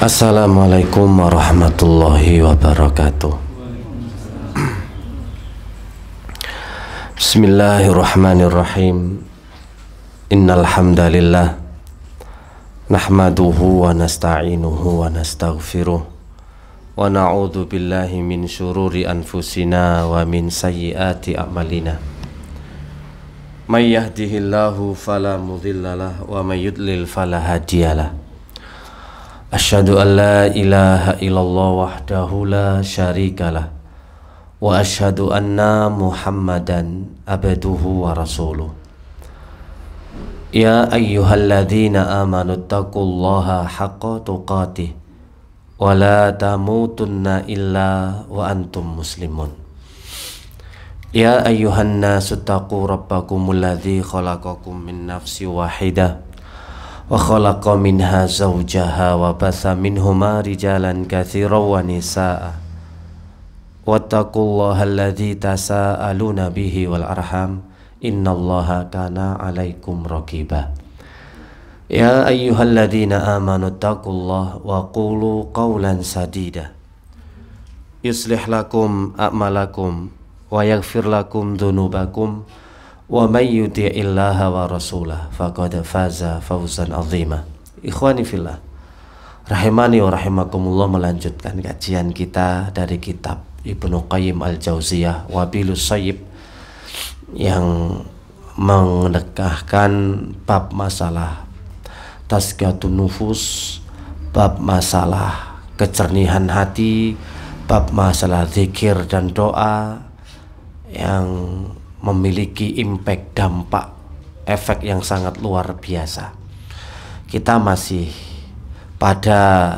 Assalamualaikum warahmatullahi wabarakatuh. Bismillahirrahmanirrahim. Innal hamdalillah nahmaduhu wa nasta'inuhu wa nastaghfiruh wa na'udzu billahi min syururi anfusina wa min sayyiati a'malina. May yahdihillahu fala mudhillalah wa may yudlil fala hadiyalah. Asyhadu an la ilaha illallah wahdahu la syarikalah wa asyhadu anna Muhammadan abduhu wa rasuluh. Ya ayyuhalladzina amanu taqullaha haqqa tuqatih wa la tamutunna illa wa antum muslimun. Ya ayyuhan nasu taqu rabbakumul ladzi khalaqakum min nafsin wahidah wa khalaqa minha zawjaha wa batha minhuma rijalan katsiran wa nisaa wattaqullaha alladzi tasaaluna bihi wal arham innallaha kana 'alaikum raqiba. Ya ayyuhalladzina amanu taqullaha wa qulu qawlan sadida yuslih lakum a'malakum wa yaghfir lakum dzunubakum wa may yuti'illaha wa rasulah faqad faza fawzan 'azima. Ikhwani fillah, rahimani wa rahimakumullah, melanjutkan kajian kita dari kitab Ibnu Qayyim Al-Jauziyah Wabilus Shayyib yang mendekahkan bab masalah tazkiyatun nufus, bab masalah kecernihan hati, bab masalah zikir dan doa yang memiliki impact, dampak, efek yang sangat luar biasa. Kita masih pada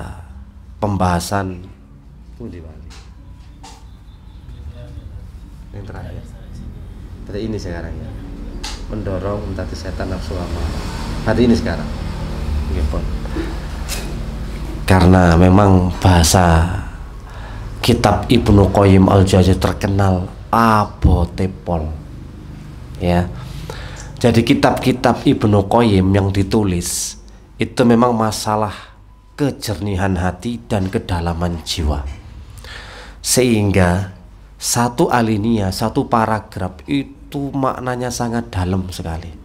pembahasan yang terakhir. Berarti ini sekarang ya, mendorong mentati setan nafsu amarah. Berarti ini sekarang. Karena memang bahasa kitab Ibnu Qayyim Al-Jauziyah terkenal abotepol. Ya, jadi kitab-kitab Ibnu Qayyim yang ditulis itu memang masalah kejernihan hati dan kedalaman jiwa, sehingga satu alinea, satu paragraf itu maknanya sangat dalam sekali.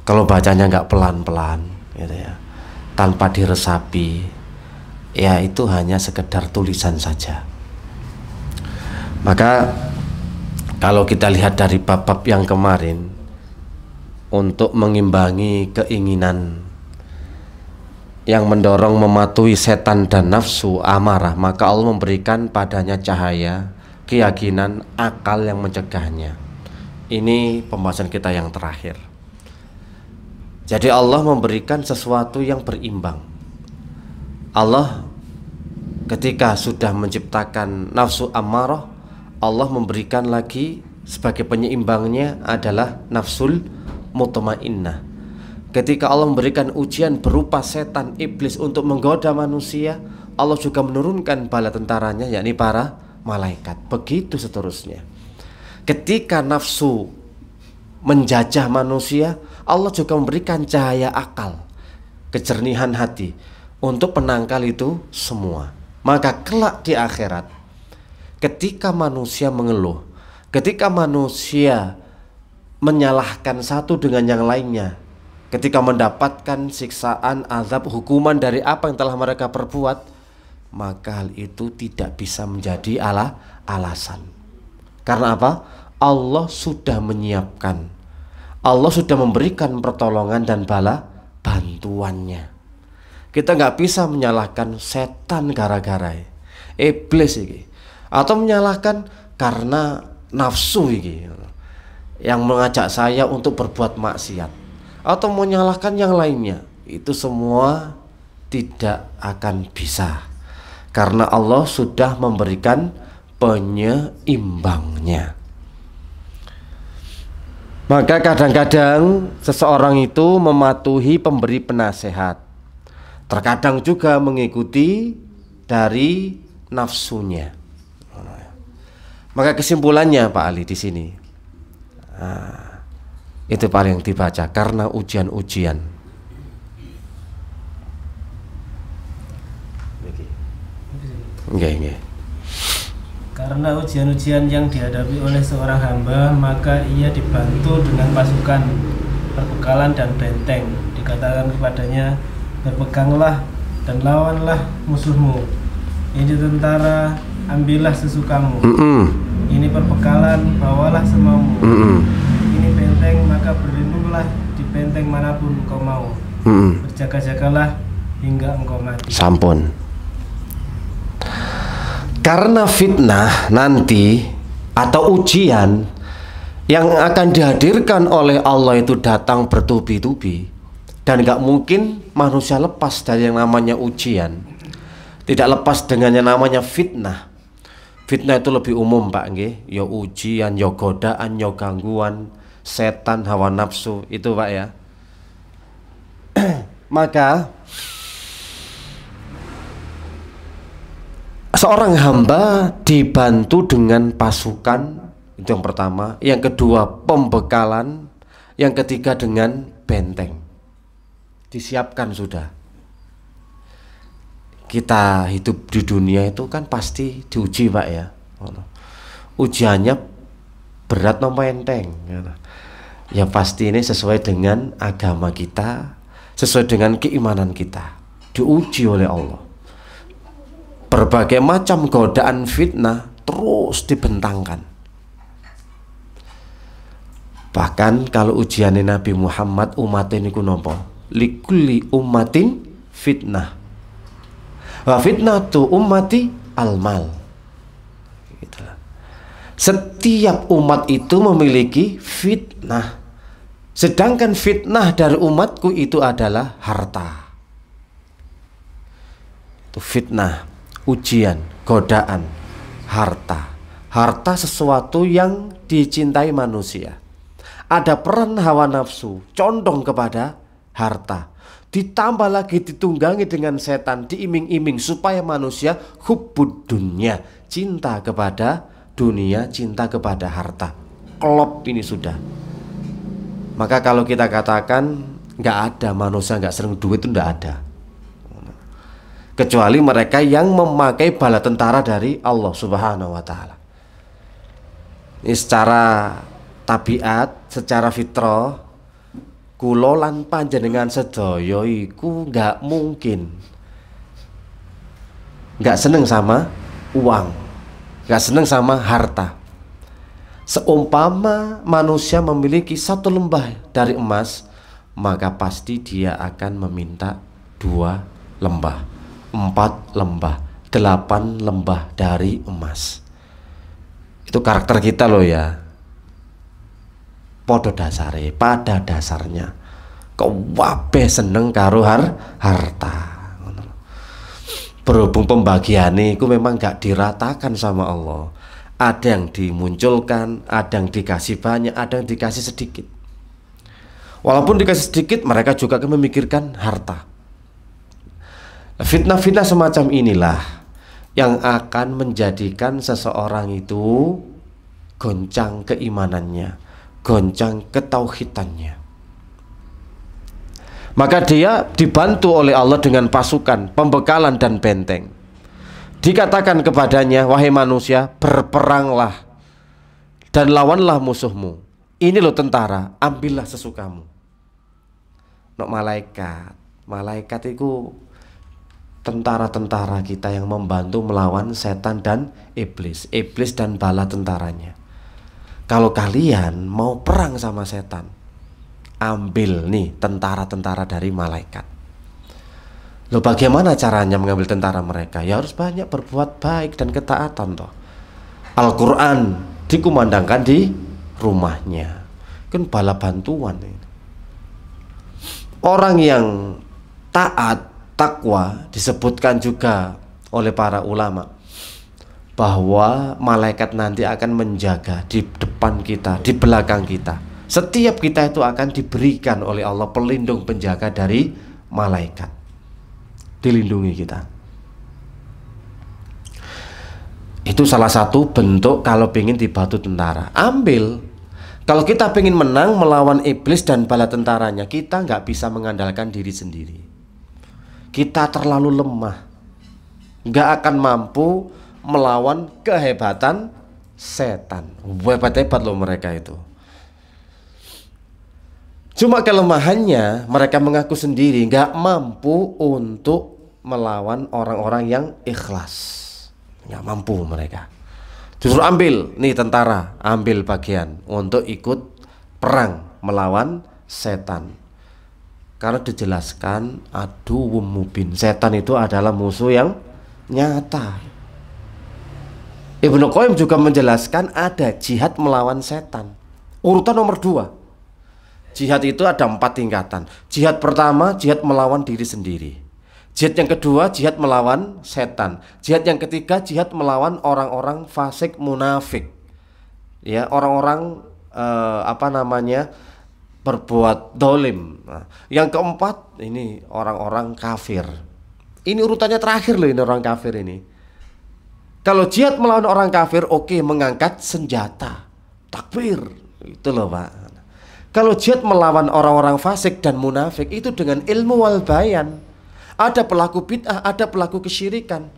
Kalau bacanya nggak pelan-pelan, gitu ya, tanpa diresapi, ya itu hanya sekedar tulisan saja. Maka kalau kita lihat dari bab-bab yang kemarin, untuk mengimbangi keinginan yang mendorong mematuhi setan dan nafsu amarah, maka Allah memberikan padanya cahaya, keyakinan, akal yang mencegahnya. Ini pembahasan kita yang terakhir. Jadi Allah memberikan sesuatu yang berimbang. Allah ketika sudah menciptakan nafsu amarah, Allah memberikan lagi sebagai penyeimbangnya adalah nafsul mutmainnah. Ketika Allah memberikan ujian berupa setan iblis untuk menggoda manusia, Allah juga menurunkan bala tentaranya, yakni para malaikat. Begitu seterusnya. Ketika nafsu menjajah manusia, Allah juga memberikan cahaya akal, kejernihan hati untuk penangkal itu semua. Maka kelak di akhirat, ketika manusia mengeluh, ketika manusia menyalahkan satu dengan yang lainnya, ketika mendapatkan siksaan, azab, hukuman dari apa yang telah mereka perbuat, maka hal itu tidak bisa menjadi alasan. Karena apa? Allah sudah menyiapkan, Allah sudah memberikan pertolongan dan bala bantuannya. Kita nggak bisa menyalahkan setan gara-gara iblis ini, atau menyalahkan karena nafsu ini yang mengajak saya untuk berbuat maksiat, atau menyalahkan yang lainnya. Itu semua tidak akan bisa, karena Allah sudah memberikan penyeimbangnya. Maka kadang-kadang seseorang itu mematuhi pemberi penasehat, terkadang juga mengikuti dari nafsunya. Maka kesimpulannya Pak Ali di sini, itu paling dibaca karena ujian-ujian. Nggih. Karena ujian-ujian yang dihadapi oleh seorang hamba, maka ia dibantu dengan pasukan, perbekalan dan benteng. Dikatakan kepadanya, berpeganglah dan lawanlah musuhmu. Ini tentara, ambillah sesukamu. Ini perbekalan, bawalah semaumu. Ini benteng, maka berlindunglah di benteng manapun engkau mau. Berjaga-jagalah hingga engkau mati. Sampun. Karena fitnah nanti atau ujian yang akan dihadirkan oleh Allah itu datang bertubi-tubi, dan gak mungkin manusia lepas dari yang namanya ujian, tidak lepas dengan yang namanya fitnah. Fitnah itu lebih umum Pak nggih, ya ujian, ya godaan, ya gangguan, setan, hawa nafsu itu Pak ya. Maka seorang hamba dibantu dengan pasukan, itu yang pertama. Yang kedua pembekalan. Yang ketiga dengan benteng. Disiapkan sudah. Kita hidup di dunia itu kan pasti diuji Pak ya. Ujiannya berat nopo enteng. Ya pasti ini sesuai dengan agama kita, sesuai dengan keimanan kita. Diuji oleh Allah. Berbagai macam godaan fitnah terus dibentangkan. Bahkan kalau ujian Nabi Muhammad umat ini ku nopo, likulli ummatin fitnah, wa fitnatu ummati almal. Itulah. Setiap umat itu memiliki fitnah, sedangkan fitnah dari umatku itu adalah harta. Itu fitnah, ujian, godaan, harta. Harta sesuatu yang dicintai manusia. Ada peran hawa nafsu, condong kepada harta. Ditambah lagi ditunggangi dengan setan, diiming-iming supaya manusia hubbud dunya, cinta kepada dunia, cinta kepada harta. Klop ini sudah. Maka kalau kita katakan nggak ada manusia nggak sering duit, itu nggak ada. Kecuali mereka yang memakai bala tentara dari Allah Subhanahu wa Ta'ala. Ini secara tabiat, secara fitrah, kula lan panjenengan sedaya iku nggak mungkin nggak seneng sama uang, nggak seneng sama harta. Seumpama manusia memiliki 1 lembah dari emas, maka pasti dia akan meminta 2 lembah, 4 lembah, 8 lembah dari emas. Itu karakter kita loh ya. Pada dasarnya kabeh seneng karo harta. Berhubung pembagiannya itu memang gak diratakan sama Allah. Ada yang dimunculkan, ada yang dikasih banyak, ada yang dikasih sedikit. Walaupun dikasih sedikit, mereka juga akan memikirkan harta. Fitnah-fitnah semacam inilah yang akan menjadikan seseorang itu goncang keimanannya, goncang ketauhidannya. Maka dia dibantu oleh Allah dengan pasukan, pembekalan dan benteng. Dikatakan kepadanya, wahai manusia, berperanglah dan lawanlah musuhmu. Ini loh tentara, ambillah sesukamu. Nok malaikat itu tentara-tentara kita yang membantu melawan setan dan iblis dan bala tentaranya. Kalau kalian mau perang sama setan, ambil nih tentara-tentara dari malaikat. Loh bagaimana caranya mengambil tentara mereka? Ya harus banyak berbuat baik dan ketaatan toh. Al-Quran dikumandangkan di rumahnya. Kan bala bantuan ini. Orang yang taat, takwa, disebutkan juga oleh para ulama bahwa malaikat nanti akan menjaga di depan kita, di belakang kita. Setiap kita itu akan diberikan oleh Allah pelindung penjaga dari malaikat, dilindungi kita. Itu salah satu bentuk kalau ingin dibantu tentara. Ambil. Kalau kita ingin menang melawan iblis dan bala tentaranya, kita nggak bisa mengandalkan diri sendiri. Kita terlalu lemah. nggak akan mampu melawan kehebatan setan. Hebat-hebat loh mereka itu. Cuma kelemahannya mereka mengaku sendiri nggak mampu untuk melawan orang-orang yang ikhlas. Nggak mampu mereka. Justru ambil nih tentara, ambil bagian untuk ikut perang melawan setan. Karena dijelaskan aduwwum mubin, setan itu adalah musuh yang nyata. Ibnu Qayyim juga menjelaskan ada jihad melawan setan. Urutan nomor 2. Jihad itu ada 4 tingkatan. Jihad pertama, jihad melawan diri sendiri. Jihad yang kedua, jihad melawan setan. Jihad yang ketiga, jihad melawan orang-orang fasik munafik. Ya, orang-orang berbuat dolim. Nah, yang keempat, ini orang-orang kafir. Ini urutannya terakhir loh, ini orang kafir ini. Kalau jihad melawan orang kafir, oke, mengangkat senjata, takbir, itu loh Pak. Kalau jihad melawan orang-orang fasik dan munafik, itu dengan ilmu wal bayan. Ada pelaku bid'ah, ada pelaku kesyirikan.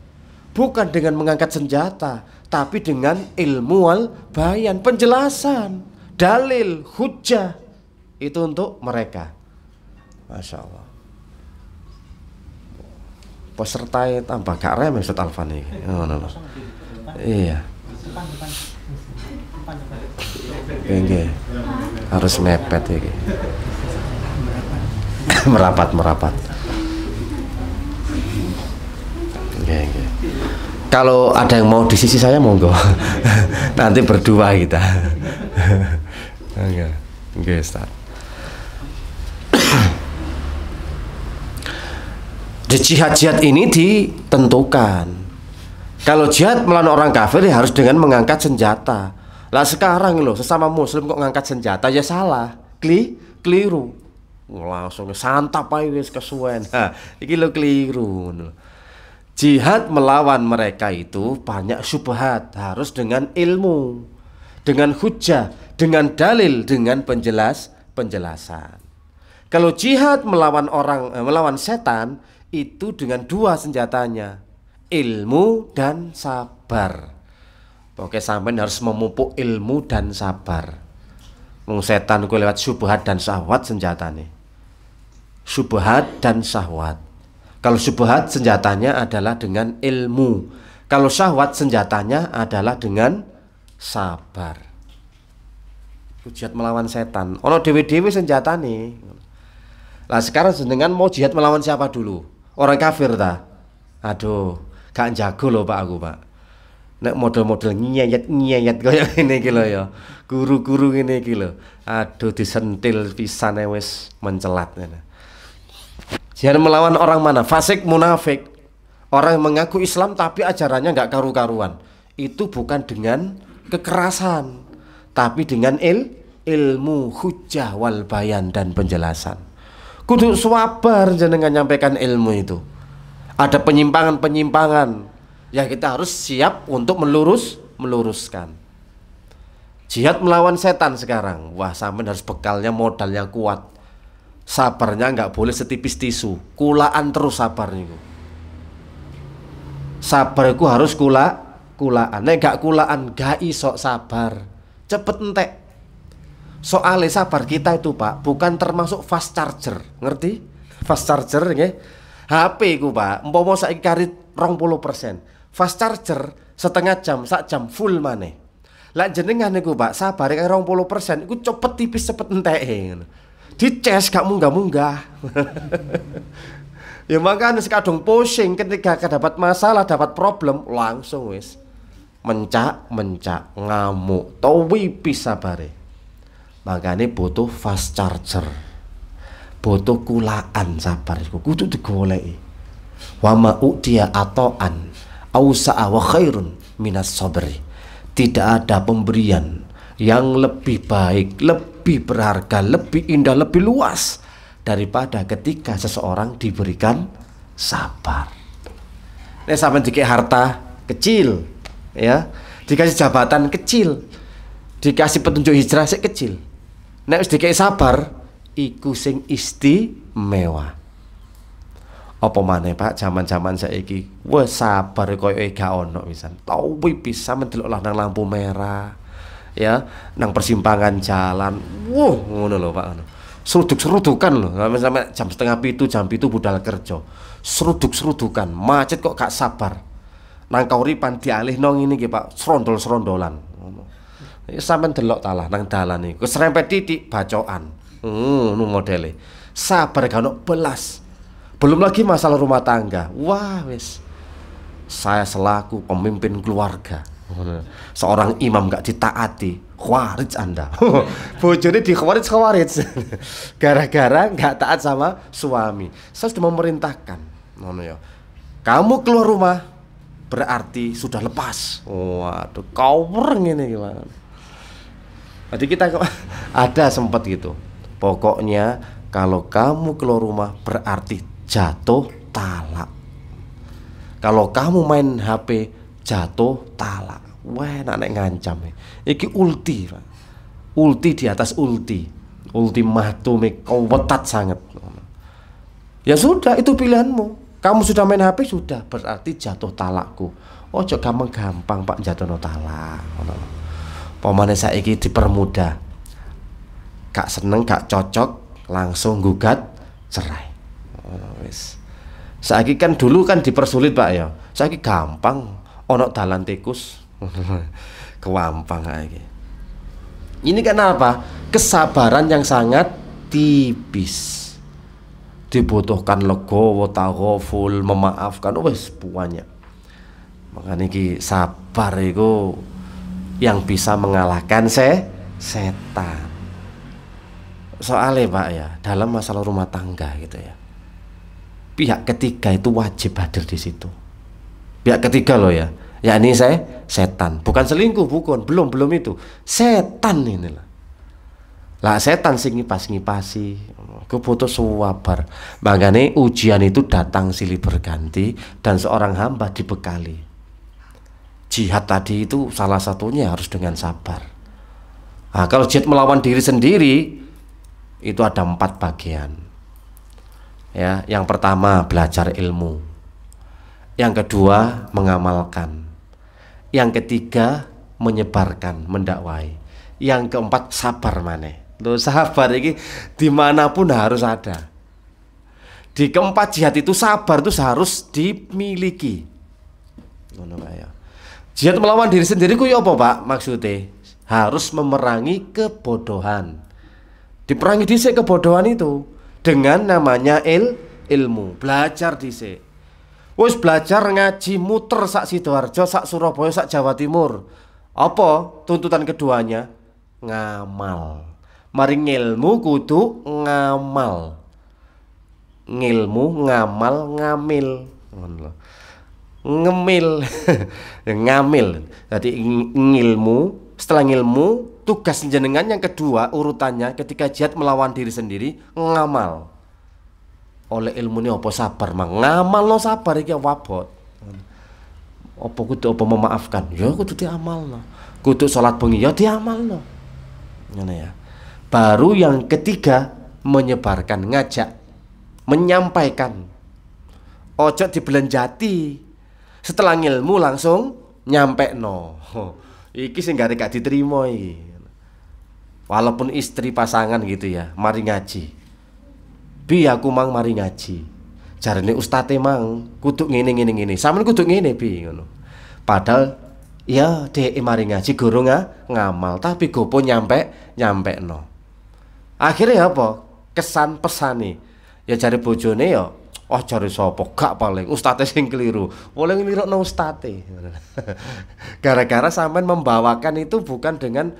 Bukan dengan mengangkat senjata, tapi dengan ilmu wal bayan, penjelasan, dalil, hujjah. Itu untuk mereka. Masya Allah. Pesertai tambah gak rem Ustaz Alfan ini. Iya. Oke. Harus mepet iki. merapat. Oke. Kalau ada yang mau di sisi saya monggo. Nanti berdua kita. Oke, Ustaz. Di jihad-jihad ini ditentukan. Kalau jihad melawan orang kafir ya harus dengan mengangkat senjata. Lah sekarang loh sesama muslim kok ngangkat senjata ya salah, keliru. Langsung santap ae wis kesuwen. Nah, iki lho keliru. Jihad melawan mereka itu banyak syubhat, harus dengan ilmu, dengan hujjah, dengan dalil, dengan penjelasan. Kalau jihad melawan setan itu dengan 2 senjatanya, ilmu dan sabar. Oke, sampean harus memupuk ilmu dan sabar. Wong setan ku lewat syubhat dan syahwat senjatane. Syubhat dan syahwat. Kalau syubhat senjatanya adalah dengan ilmu. Kalau syahwat senjatanya adalah dengan sabar. Jihad melawan setan. Ono dewe-dewe senjatane. Lah sekarang jenengan mau jihad melawan siapa dulu? Orang kafir ta? Aduh, gak jago loh Pak aku, Pak. Nek model-model nyeyet kaya ngene iki lho ya. Guru-guru ngene iki lho. Aduh disentil pisane wis mencelat ngene. Jihad melawan orang mana? Fasik, munafik. Orang yang mengaku Islam tapi ajarannya enggak karu-karuan. Itu bukan dengan kekerasan, tapi dengan ilmu, hujjah wal bayan dan penjelasan. Kudu sabar jenengan nyampaikan ilmu itu. Ada penyimpangan-penyimpangan ya kita harus siap untuk meluruskan. Jihad melawan setan sekarang, wah sampean harus bekalnya modalnya kuat. Sabarnya nggak boleh setipis tisu, kulaan terus sabar niku. Sabar iku harus kulaan. Nek gak kulaan gak iso sabar. Cepet entek. Soalnya sabar kita itu Pak bukan termasuk fast charger, ngerti? Fast charger nggih. HP ku Pak, umpama saiki karit 20%. Fast charger setengah jam, sak jam full maneh. Lah jenengan niku Pak, sabare kaya 20%, iku cepet tipis cepet enteke. Dicas gak munggah-munggah. Ya makanya sekadung pusing ketika dapat masalah, dapat problem, langsung wis mencak, ngamuk, tawipis sabare. Makanya butuh fast charger. Butuh kulaan sabar iku kudu digoleki. Wa ma u'tiya ata'an ausa'a wa khairun minas sabri. Tidak ada pemberian yang lebih baik, lebih berharga, lebih indah, lebih luas daripada ketika seseorang diberikan sabar. Nek sampeyan dikasih harta kecil, ya, dikasih jabatan kecil, dikasih petunjuk hijrah sik kecil. Nek wis dikasih sabar, iku sing istimewa. Apa maneh Pak zaman-zaman saiki wes sabar koyo gak ono pisan. Tapi bisa mendelok lah nang lampu merah. Ya, nang persimpangan jalan. Ngono lho Pak ngono. Seruduk-serudukan lho. Sampai jam setengah pitu, jam pitu budal kerja. Seruduk-serudukan, macet kok gak sabar. Nang kauripan dialih nang ngene iki Pak, serondol-serondolan. Ngono. Sampeyan delok talah nang dalan iku. Serempet titik bacokan. Nu modele. Sabar gak ono belas. Belum lagi masalah rumah tangga. Wah, wis. Saya selaku pemimpin keluarga, seorang imam gak ditaati, khawarij Anda. Bojone di khawarij. Gara-gara gak taat sama suami. Saya sudah memerintahkan, kamu keluar rumah berarti sudah lepas. Waduh, kau ini gimana? Jadi kita ada sempat gitu. Pokoknya kalau kamu keluar rumah berarti jatuh talak. Kalau kamu main HP jatuh talak. Wah, nek ngancam. Iki ulti, Pak. Ulti di atas ulti. Ultimatum kau wetat sangat. Ya sudah, itu pilihanmu. Kamu sudah main HP sudah, berarti jatuh talakku. Ojo gampang-gampang Pak jatuh talak. Pemane saiki dipermudah. Gak seneng, gak cocok, langsung gugat cerai. Wis. Saiki kan dulu kan dipersulit Pak ya. Saiki gampang, ono dalan tikus. Kewampang iki. Ini kenapa? Kesabaran yang sangat tipis. Dibutuhkan legowo, taghaful, memaafkan wis banyak. Makanya iki sabar itu yang bisa mengalahkan setan. Soalnya Pak ya, dalam masalah rumah tangga gitu ya, pihak ketiga itu wajib hadir di situ. Pihak ketiga loh ya, yakni setan, bukan selingkuh, bukan, belum itu, setan inilah. Lah setan sing ngipas-ngipasi, kebutuh sabar. Makanya ujian itu datang silih berganti dan seorang hamba dibekali. Jihad tadi itu salah satunya harus dengan sabar. Nah, kalau jihad melawan diri sendiri itu ada 4 bagian. Ya, yang pertama belajar ilmu. Yang kedua mengamalkan. Yang ketiga menyebarkan, mendakwai. Yang keempat sabar maneh. Loh, sabar ini dimanapun harus ada. Di keempat jihad itu sabar itu harus dimiliki. Jihad melawan diri sendiri ku ya apa Pak? Maksudnya harus memerangi kebodohan. Diperangi dhisik kebodohan itu dengan namanya ilmu. Belajar dhisik. Wis belajar ngaji muter sak Sidoarjo, sak Surabaya, sak Jawa Timur. Apa tuntutan keduanya? Ngamal. Mari ngilmu kudu ngamal. Ngilmu, ngamal, ngamil. Ngemil. Ngamil. Jadi ngilmu, setelah ngilmu, tugas jenengan yang kedua urutannya ketika jihad melawan diri sendiri ngamal. Oleh ilmu ini apa sabar mang ngamal no sabar iki wabot. Apa kudu apa memaafkan? Ya kudu diamalno. Kudu salat bengi ya diamalno. Ngene ya. Baru yang ketiga menyebarkan, ngajak, menyampaikan. Ojo dibelenjati. Setelah ngilmu langsung nyampe no. Iki sing gak diterima iki. Walaupun istri pasangan gitu ya, mari ngaji. Bi aku mang mari ngaji. Jarene ustate mang kudu ngene. Sampeyan kudu ngene bi ngono. Padahal ya dhek mari ngaji guru ngamal, tapi gopo nyampe no. Akhirnya apa? Kesan pesane. Ya jare bojone ya, oh jare sapa gak paling ustate sing keliru. Oleh nglirukno ustate. Gara-gara sampean membawakan itu bukan dengan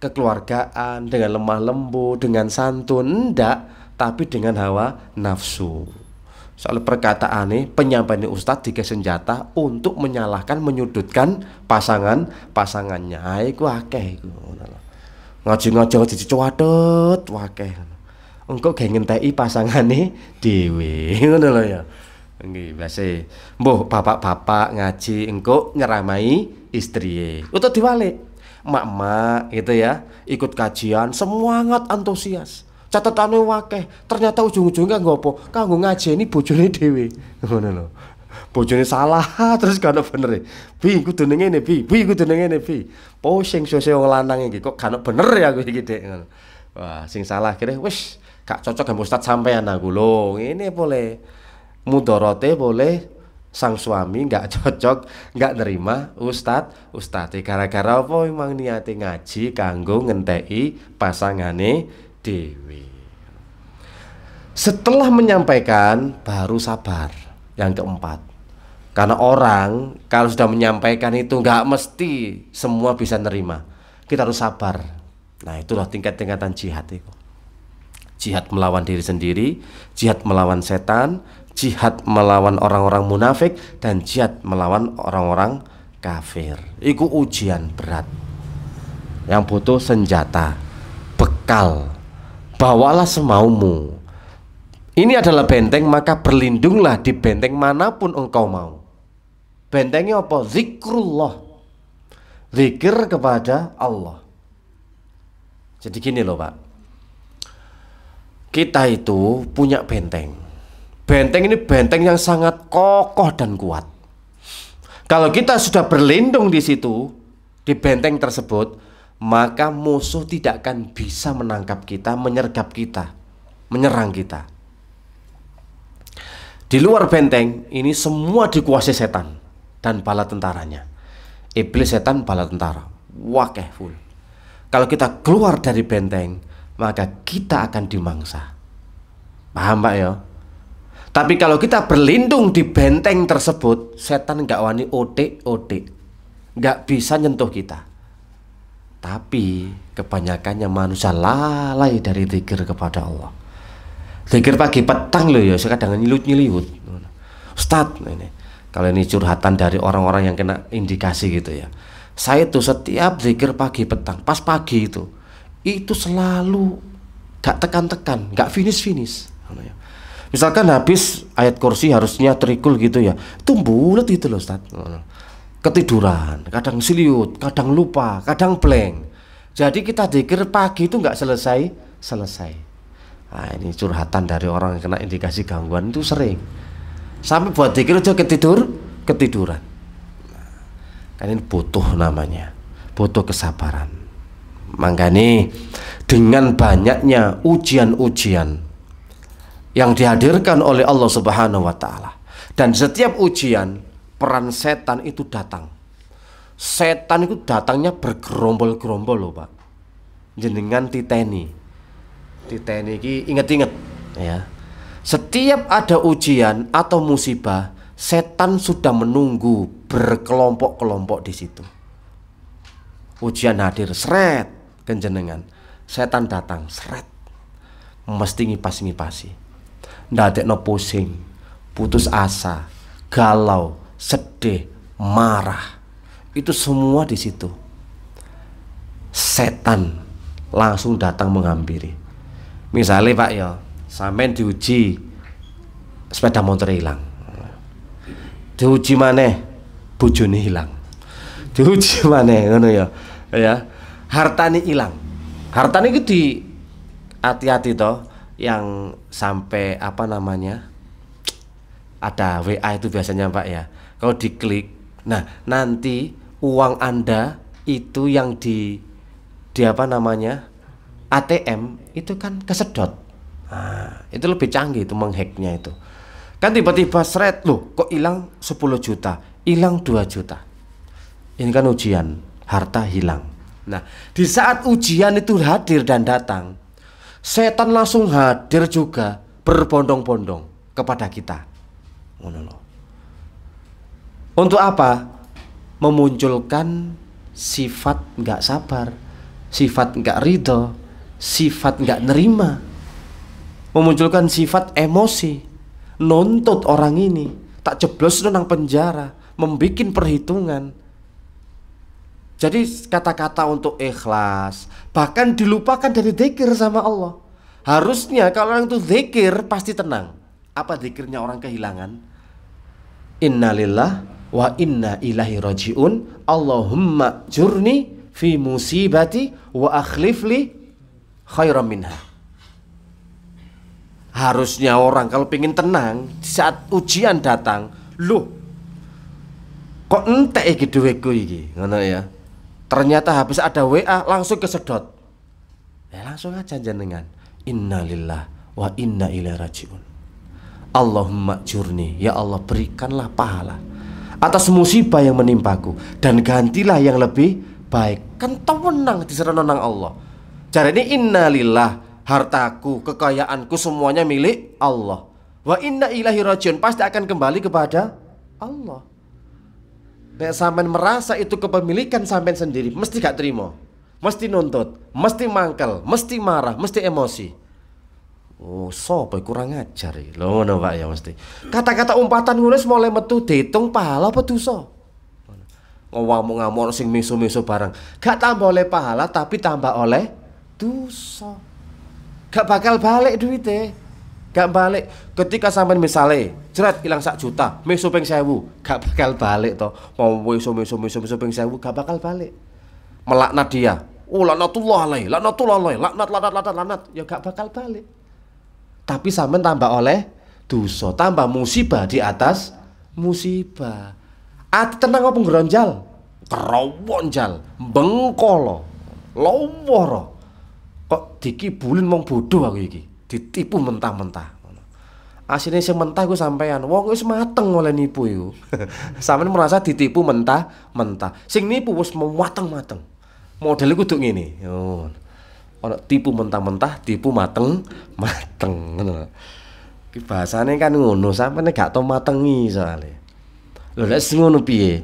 kekeluargaan, dengan lemah lembut, dengan santun, enggak, tapi dengan hawa nafsu. Soal perkataane penyampaian ustadz tiga senjata untuk menyalahkan, menyudutkan pasangannya. Iku akeh iku. Ngaji-ngaji dicuwadet akeh. Engko ge ngenteki pasangane dhewe. Ngono lho ya. Nggih, biasa. Mbuh bapak-bapak ngaji engko nyeramai istriye. Utawa diwalik. Mak-mak gitu ya, ikut kajian semangat antusias. catatane wakeh, ternyata ujung-ujungnya nggopo? Kanggo ngajeni bojone dhewe. Ngono lho. Bojone salah terus gak ono bener. Bi kudu ngene, Bi kudu ngene, Bi. Pusing sose wong lanang iki kok gak ono bener ya aku iki Dik. Ngono. Wah, sing salah kira wis gak cocok dengan Ustaz sampean aku lho. Ngene boleh mudorote boleh sang suami nggak cocok, nggak nerima Ustadz gara-gara apa emang niate ngaji kanggo ngenteki pasangane dewi. Setelah menyampaikan baru sabar. Yang keempat, karena orang kalau sudah menyampaikan itu nggak mesti semua bisa nerima, kita harus sabar. Nah itulah tingkat-tingkatan jihad itu. Jihad melawan diri sendiri, jihad melawan setan, jihad melawan orang-orang munafik, dan jihad melawan orang-orang kafir. Itu ujian berat yang butuh senjata, bekal. Bawalah semaumu. Ini adalah benteng, maka berlindunglah di benteng manapun engkau mau. Bentengnya apa? Zikrullah, zikir kepada Allah. Jadi gini loh Pak, kita itu punya benteng. Benteng ini benteng yang sangat kokoh dan kuat. Kalau kita sudah berlindung di situ, di benteng tersebut, maka musuh tidak akan bisa menangkap kita, menyergap kita, menyerang kita. Di luar benteng ini semua dikuasai setan dan bala tentaranya. Iblis, setan, bala tentara, wakeh full. Kalau kita keluar dari benteng, maka kita akan dimangsa. Paham Pak ya? Tapi kalau kita berlindung di benteng tersebut, setan nggak wani otek, nggak bisa nyentuh kita. Tapi kebanyakannya manusia lalai dari zikir kepada Allah. Zikir pagi petang loh ya, kadang nyilut-nyilut. Ustadz, ini kalau ini curhatan dari orang-orang yang kena indikasi gitu ya. Saya tuh setiap zikir pagi petang, pas pagi itu selalu gak tekan-tekan, gak finish. Misalkan habis ayat kursi harusnya trikul gitu ya, itu bulat gitu loh Ustaz. Ketiduran, kadang siliut, kadang lupa, kadang blank. Jadi kita zikir pagi itu gak selesai. Nah ini curhatan dari orang yang kena indikasi gangguan itu sering. Sampai buat zikir aja ketiduran. Kan ini butuh namanya, butuh kesabaran. Makanya dengan banyaknya ujian-ujian yang dihadirkan oleh Allah Subhanahu wa Ta'ala, dan setiap ujian peran setan itu datang. Setan itu datangnya bergerombol-gerombol loh Pak. Jenengan titeni iki inget-inget ya. Setiap ada ujian atau musibah, setan sudah menunggu berkelompok-kelompok di situ. Ujian hadir, seret kenjenengan, setan datang, seret, mesti ngipasi, ndadekno pusing, putus asa, galau, sedih, marah, itu semua di situ. Setan langsung datang menghampiri. Misalnya Pak ya, sampean diuji sepeda motor hilang, diuji maneh bojone hilang, diuji maneh ngono ya, hartane hilang. Hartane itu di hati-hati toh, yang sampai apa namanya, ada WA itu biasanya Pak ya, kalau diklik, nah nanti uang Anda itu yang di apa namanya ATM itu kan kesedot. Nah, itu lebih canggih itu menghacknya itu. Kan tiba-tiba seret loh, kok hilang 10 juta, hilang 2 juta. Ini kan ujian, harta hilang. Nah, di saat ujian itu hadir dan datang, setan langsung hadir juga berbondong-bondong kepada kita. Untuk apa? Memunculkan sifat nggak sabar, sifat nggak ridho, sifat nggak nerima, memunculkan sifat emosi, nuntut orang ini, tak jeblos nang penjara, membikin perhitungan. Jadi kata-kata untuk ikhlas bahkan dilupakan dari zikir sama Allah. Harusnya kalau orang itu zikir pasti tenang. Apa zikirnya orang kehilangan? Innalillah wa inna ilaihi rajiun. Allahumma jurni fi musibati wa akhlifli khairan minha. Harusnya orang kalau pengen tenang di saat ujian datang, loh kok entek iki duweku iki, ngono ya. Ternyata habis ada WA langsung kesedot. Ya langsung aja jenengan. Innalillah wa inna ilaihi rajiun. Allahumma jurni, ya Allah berikanlah pahala atas musibah yang menimpaku dan gantilah yang lebih baik. Kan tenang diserahkan nang Allah. Jadi ini innalillah, hartaku, kekayaanku semuanya milik Allah. Wa inna ilaihi rajiun, pasti akan kembali kepada Allah. Nek sampean merasa itu kepemilikan sampean sendiri, mesti gak terima, mesti nuntut, mesti mangkel, mesti marah, mesti emosi. Oh, sopo kurang ajar iki. Lho ngono Pak ya mesti. Kata-kata umpatan ngono mulai metu diitung pahala apa dosa. Ngomong-ngomong sing misu-misu barang, gak tambah oleh pahala tapi tambah oleh dosa. Gak bakal balik duitnya. Gak balik. Ketika sampean misale jret ilang 1 juta, misu ping 1000, gak bakal balik to. Mau misu ping 1000 gak bakal balik. Melaknat dia. Oh, laknatullah alaih, laknat, ya gak bakal balik. Tapi sampean tambah oleh dosa, tambah musibah di atas musibah. Ati tenang apa ngronjal? Kerowonjal, bengkolo, loworo. Kok dikibulin wong bodoh aku iki, ditipu mentah-mentah. Asline sing mentah iku sampean, wong wis mateng oleh nipu iku. Sampean merasa ditipu mentah-mentah. Sing nipu wis mateng-mateng. Model iku kudu ngene. Yo. Ono tipu mentah-mentah, tipu mateng-mateng ngono. Ki bahasane kan ngono, sampeyan gak tau matengi soalé. Lho lek ngono piye?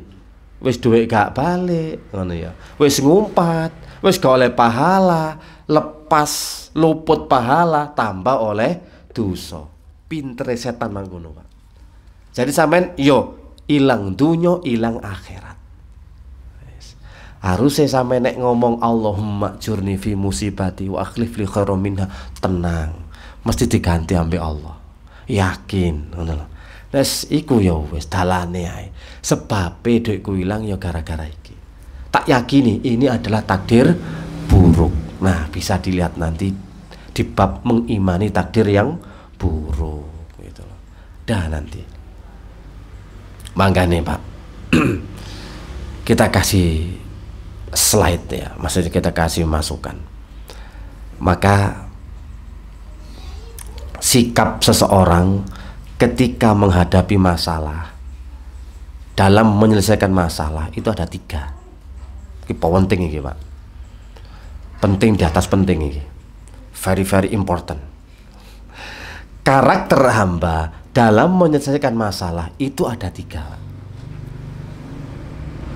Wis dhuwit gak balik ngono ya. Wis ngumpat, wis gak oleh pahala, lepas luput pahala tambah oleh dosa. Pintere setan nang ngono, Pak. Jadi sampean yo ilang dunya, ilang akhirat. Harusnya sampai nek ngomong Allahumma jurni fi musibati wa akhlif li khairum minha, tenang, mesti diganti ambek Allah. Yakin ngono lho. Wes iku ya wis dalane ae. Sebabe dhuwitku ilang ya gara-gara iki. Tak yakini ini adalah takdir buruk. Nah, bisa dilihat nanti di bab mengimani takdir yang buruk gitu loh. Dah nanti. Mangkane, Pak. Kita kasih slide ya, maksudnya kita kasih masukan. Maka sikap seseorang ketika menghadapi masalah, dalam menyelesaikan masalah itu ada 3. Ini penting ini Pak, penting di atas penting ini, very important. Karakter hamba dalam menyelesaikan masalah itu ada 3 Pak.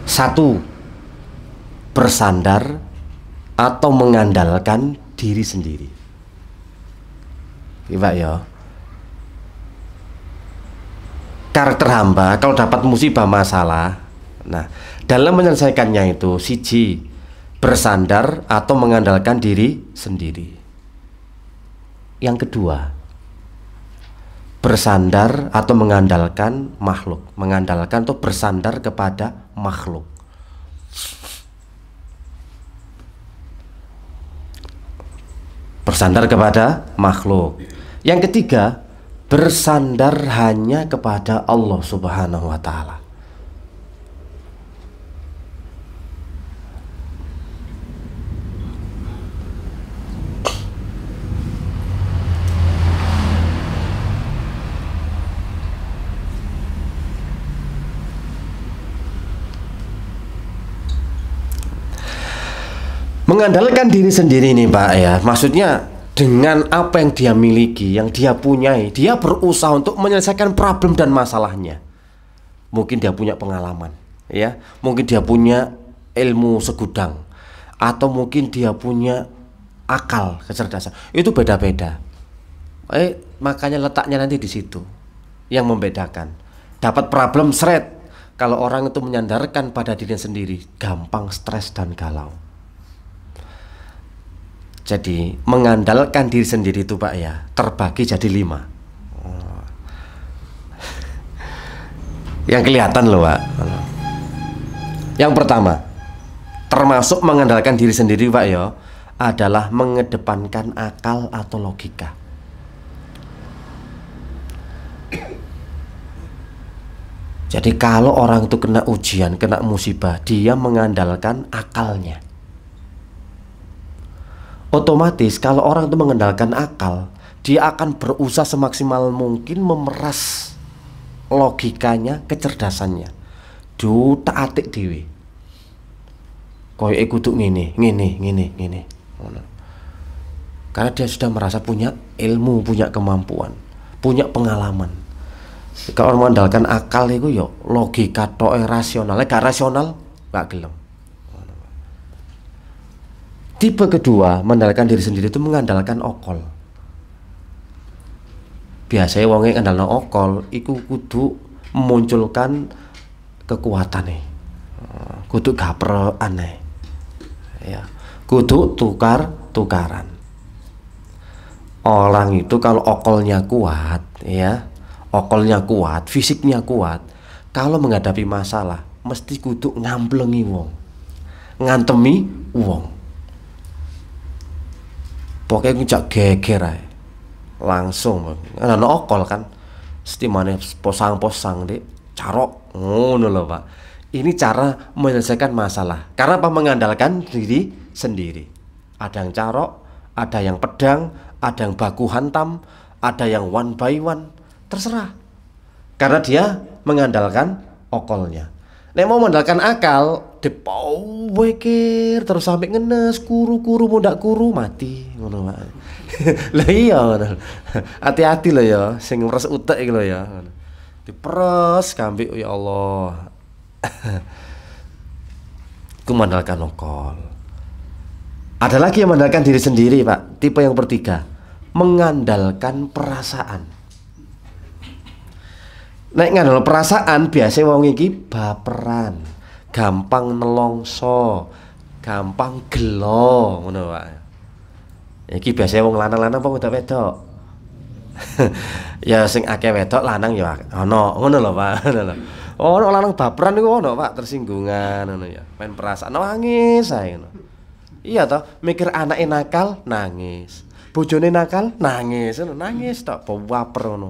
1, bersandar atau mengandalkan diri sendiri. Pak ya. Karakter hamba kalau dapat musibah masalah, nah dalam menyelesaikannya itu siji, bersandar atau mengandalkan diri sendiri. Yang kedua, bersandar atau mengandalkan makhluk, mengandalkan atau bersandar kepada makhluk. Bersandar kepada makhluk. Yang ketiga, bersandar hanya kepada Allah Subhanahu wa Ta'ala. Mengandalkan diri sendiri nih Pak ya, maksudnya dengan apa yang dia miliki, yang dia punyai, dia berusaha untuk menyelesaikan problem dan masalahnya. Mungkin dia punya pengalaman ya, mungkin dia punya ilmu segudang, atau mungkin dia punya akal, kecerdasan. Itu beda-beda. Makanya letaknya nanti di situ yang membedakan. Dapat problem seret, kalau orang itu menyandarkan pada dirinya sendiri, gampang stres dan galau. Jadi mengandalkan diri sendiri itu Pak ya, terbagi jadi 5. Yang kelihatan loh Pak. Yang pertama, termasuk mengandalkan diri sendiri Pak ya, adalah mengedepankan akal atau logika. Jadi kalau orang itu kena ujian, kena musibah, dia mengandalkan akalnya. Otomatis kalau orang itu mengandalkan akal, dia akan berusaha semaksimal mungkin memeras logikanya, kecerdasannya. Tak atik dewe. Koyoke kudu ngene. Karena dia sudah merasa punya ilmu, punya kemampuan, punya pengalaman. Kalau orang mengandalkan akal itu ya logika tok rasional, gak rasional gak gelem. Tipe kedua, mengandalkan diri sendiri itu mengandalkan okol. Biasanya wong yang ngandalno okol iku kudu memunculkan kekuatan nih. Kudu gaprekan nih. Ya, kudu tukaran. Orang itu kalau okolnya kuat, ya, okolnya kuat, fisiknya kuat, kalau menghadapi masalah mesti kudu ngamplengi wong, ngantemi wong. Pokoknya ngejak geger ae. Langsung ana okol kan. Stimane posang-posang Dik, carok ngono lho, Pak. Ini cara menyelesaikan masalah. Karena apa? Mengandalkan diri sendiri. Ada yang carok, ada yang pedang, ada yang baku hantam, ada yang one by one. Terserah. Karena dia mengandalkan okolnya. Nek mau mengandalkan akal, dipawekir terus sampai ngenes, kuru-kuru mundak kuru mati ngono Pak. Lah iya ngono. Hati-hati lho ya, sing ngres utek iki lho ya. Diperes kambik ya Allah. Ku mengandalkan okol. Ada lagi yang mengandalkan diri sendiri, Pak. Tipe yang ketiga, mengandalkan perasaan. Nek ngandel perasaan biasa wong iki baperan, gampang nelongso, gampang gelo ngono Pak. Iki biasa wong lanang-lanang apa wedok-wedok. Ya sing akeh wedok lanang ya ana ngono lho Pak. Oh, lanang baperan niku ono Pak, tersinggungan ngono ya. Main perasaan nangis ae ngono. Iya toh, mikir anake nakal nangis. Bojone nakal nangis, nangis tok baper ngono.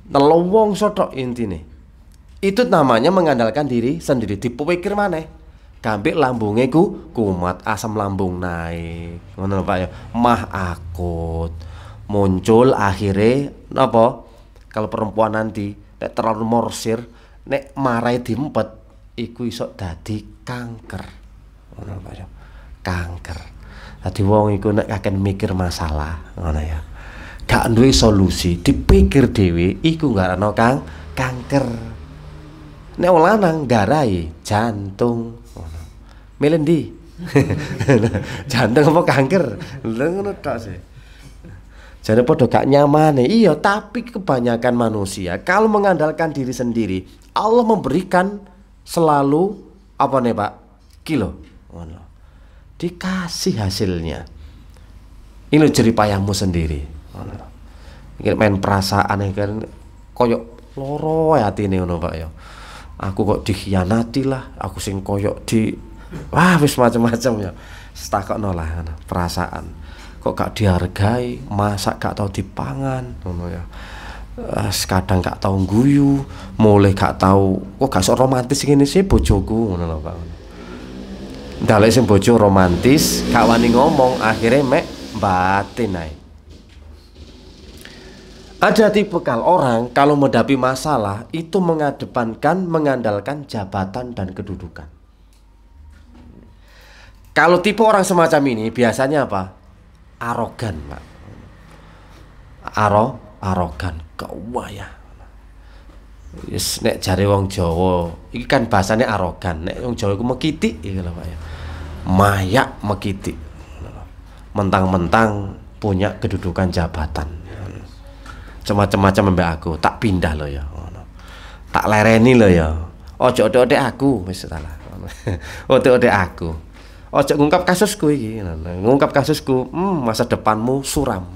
Nelowong sotok intine. Itu namanya mengandalkan diri sendiri. Dipikir maneh. Gambik lambunge kumat, asam lambung naik. Ngono Pak ya. Mah akut. Muncul akhirnya apa? Kalau perempuan nanti nek terlalu morsir, nek marai diempet iku iso dadi kanker. Ngono Pak ya. Kanker. Dadi wong iku nek akan mikir masalah, ngono ya. Gak duwe solusi, dipikir dhewe iku gak ana kanker. Nek wong lanang garai jantung. Milih ndi? Jantung apa kanker? Lha ngono tok sih. Jane padha gak nyamane. Iya, tapi kebanyakan manusia kalau mengandalkan diri sendiri, Allah memberikan selalu apa nih, Pak? Kilo. Ngono. Dikasih hasilnya. Ini jeripayahmu sendiri. Main perasaan kan koyok loro atine ngono Pak ya. Aku kok dikhianati lah, aku sing koyok di wis macam-macam ya. Setakokno lah perasaan. Kok gak dihargai, masak gak tau dipangan ngono ya. Kadang gak tau guyu, mulai gak tau kok gak sok romantis ngene sih bojoku ngono lho Pak. Ndalek sing bojo romantis, gak wani ngomong, akhirnya mek batin ae. Ada tipikal orang kalau menghadapi masalah itu mengandalkan jabatan dan kedudukan. Kalau tipe orang semacam ini biasanya apa? Arogan, Pak. Arogan, kewaya. Yes, nek jare wong Jawa, iki kan bahasane arogan. Nek wong Jawa iku mekitik iki lho, Pak ya. Mayak mekitik. Mentang-mentang punya kedudukan jabatan. Macam-macam mbak aku, tak pindah lo ya. Tak lereni lo ya. Ojo ode aku wis salah. Ode aku. Ojo ngungkap kasusku iki. Ngungkap kasusku, masa depanmu suram.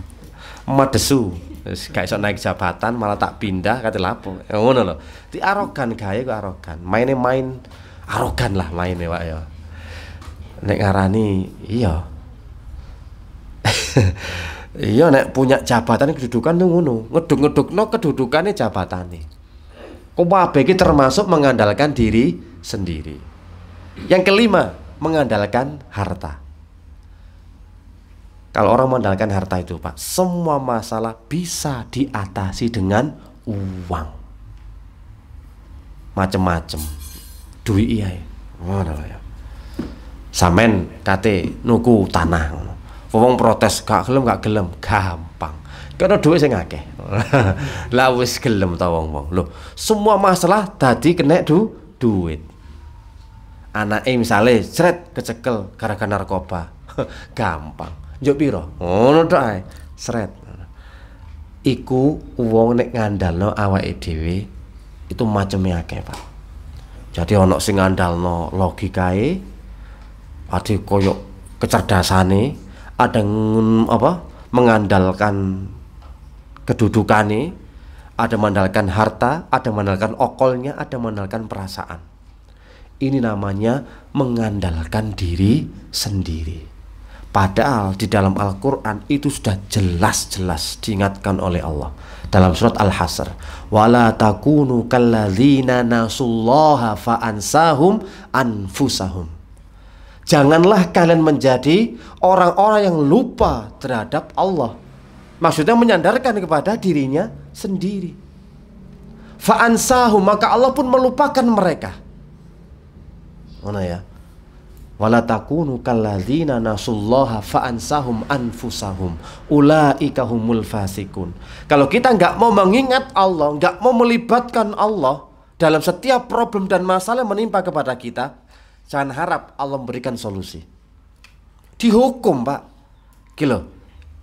Madesu. Wis gak iso naik jabatan malah tak pindah kate lapo. Ngono lho. Di arogan gawe kok arogan. Main arogan lah maine Pak ya. Nek ngarani iya. Iya nek punya jabatan kedudukan tuh ngono, ngeduk-ngedukno kedudukane jabatane. Kabeh iki termasuk mengandalkan diri sendiri. Yang kelima, mengandalkan harta. Kalau orang mengandalkan harta itu, Pak, semua masalah bisa diatasi dengan uang. Macem-macem. Duit iya. Ngono ya. Samen kate nuku tanah. Wong protes gak gelem, gampang. Kena duit sing akeh. Lah wis gelem ta wong-wong. Loh, semua masalah dadi kena duit. Anake misale sret kecekel gara-gara narkoba. Gampang. Njuk piro? Ngono tok ae. Sret. Iku wong nek ngandalno awake dhewe itu maceme akeh, Pak. Jadi ana sing ngandalno logikae, ada koyo kecerdasane, ada mengandalkan kedudukane, ada mengandalkan harta, ada mengandalkan okolnya, ada mengandalkan perasaan. Ini namanya mengandalkan diri sendiri. Padahal di dalam Al-Quran itu sudah jelas-jelas diingatkan oleh Allah dalam surat Al-Hasr, wala takunu kalladzina nasullaha fa'ansahum anfusahum. Janganlah kalian menjadi orang-orang yang lupa terhadap Allah. Maksudnya menyandarkan kepada dirinya sendiri. Fa'ansahum, maka Allah pun melupakan mereka. Mana ya? Wala takunu kalladzina nasullaha fa'ansahum anfusahum ulaika humul fasikun. Kalau kita nggak mau mengingat Allah, nggak mau melibatkan Allah dalam setiap problem dan masalah yang menimpa kepada kita, jangan harap Allah memberikan solusi. Dihukum, Pak. Kilo,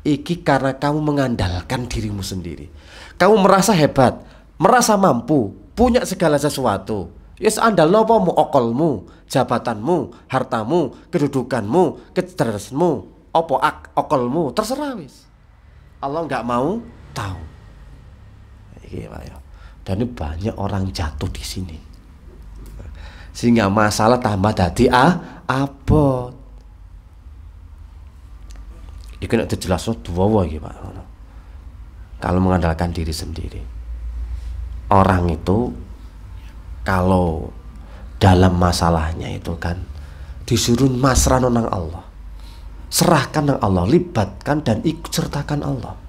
iki karena kamu mengandalkan dirimu sendiri. Kamu merasa hebat, merasa mampu, punya segala sesuatu. Yes, andalno apa mu, okolmu, jabatanmu, hartamu, kedudukanmu, kecerdasanmu, opo okolmu, terserah wis. Allah nggak mau tahu. Dan ini banyak orang jatuh di sini, sehingga masalah tambah dadi abot. Iki nek dijelasno duwa iki, Pak. Kalau mengandalkan diri sendiri, orang itu kalau dalam masalahnya itu kan disuruh masrano nang Allah, serahkan nang Allah, libatkan dan ikut sertakan Allah.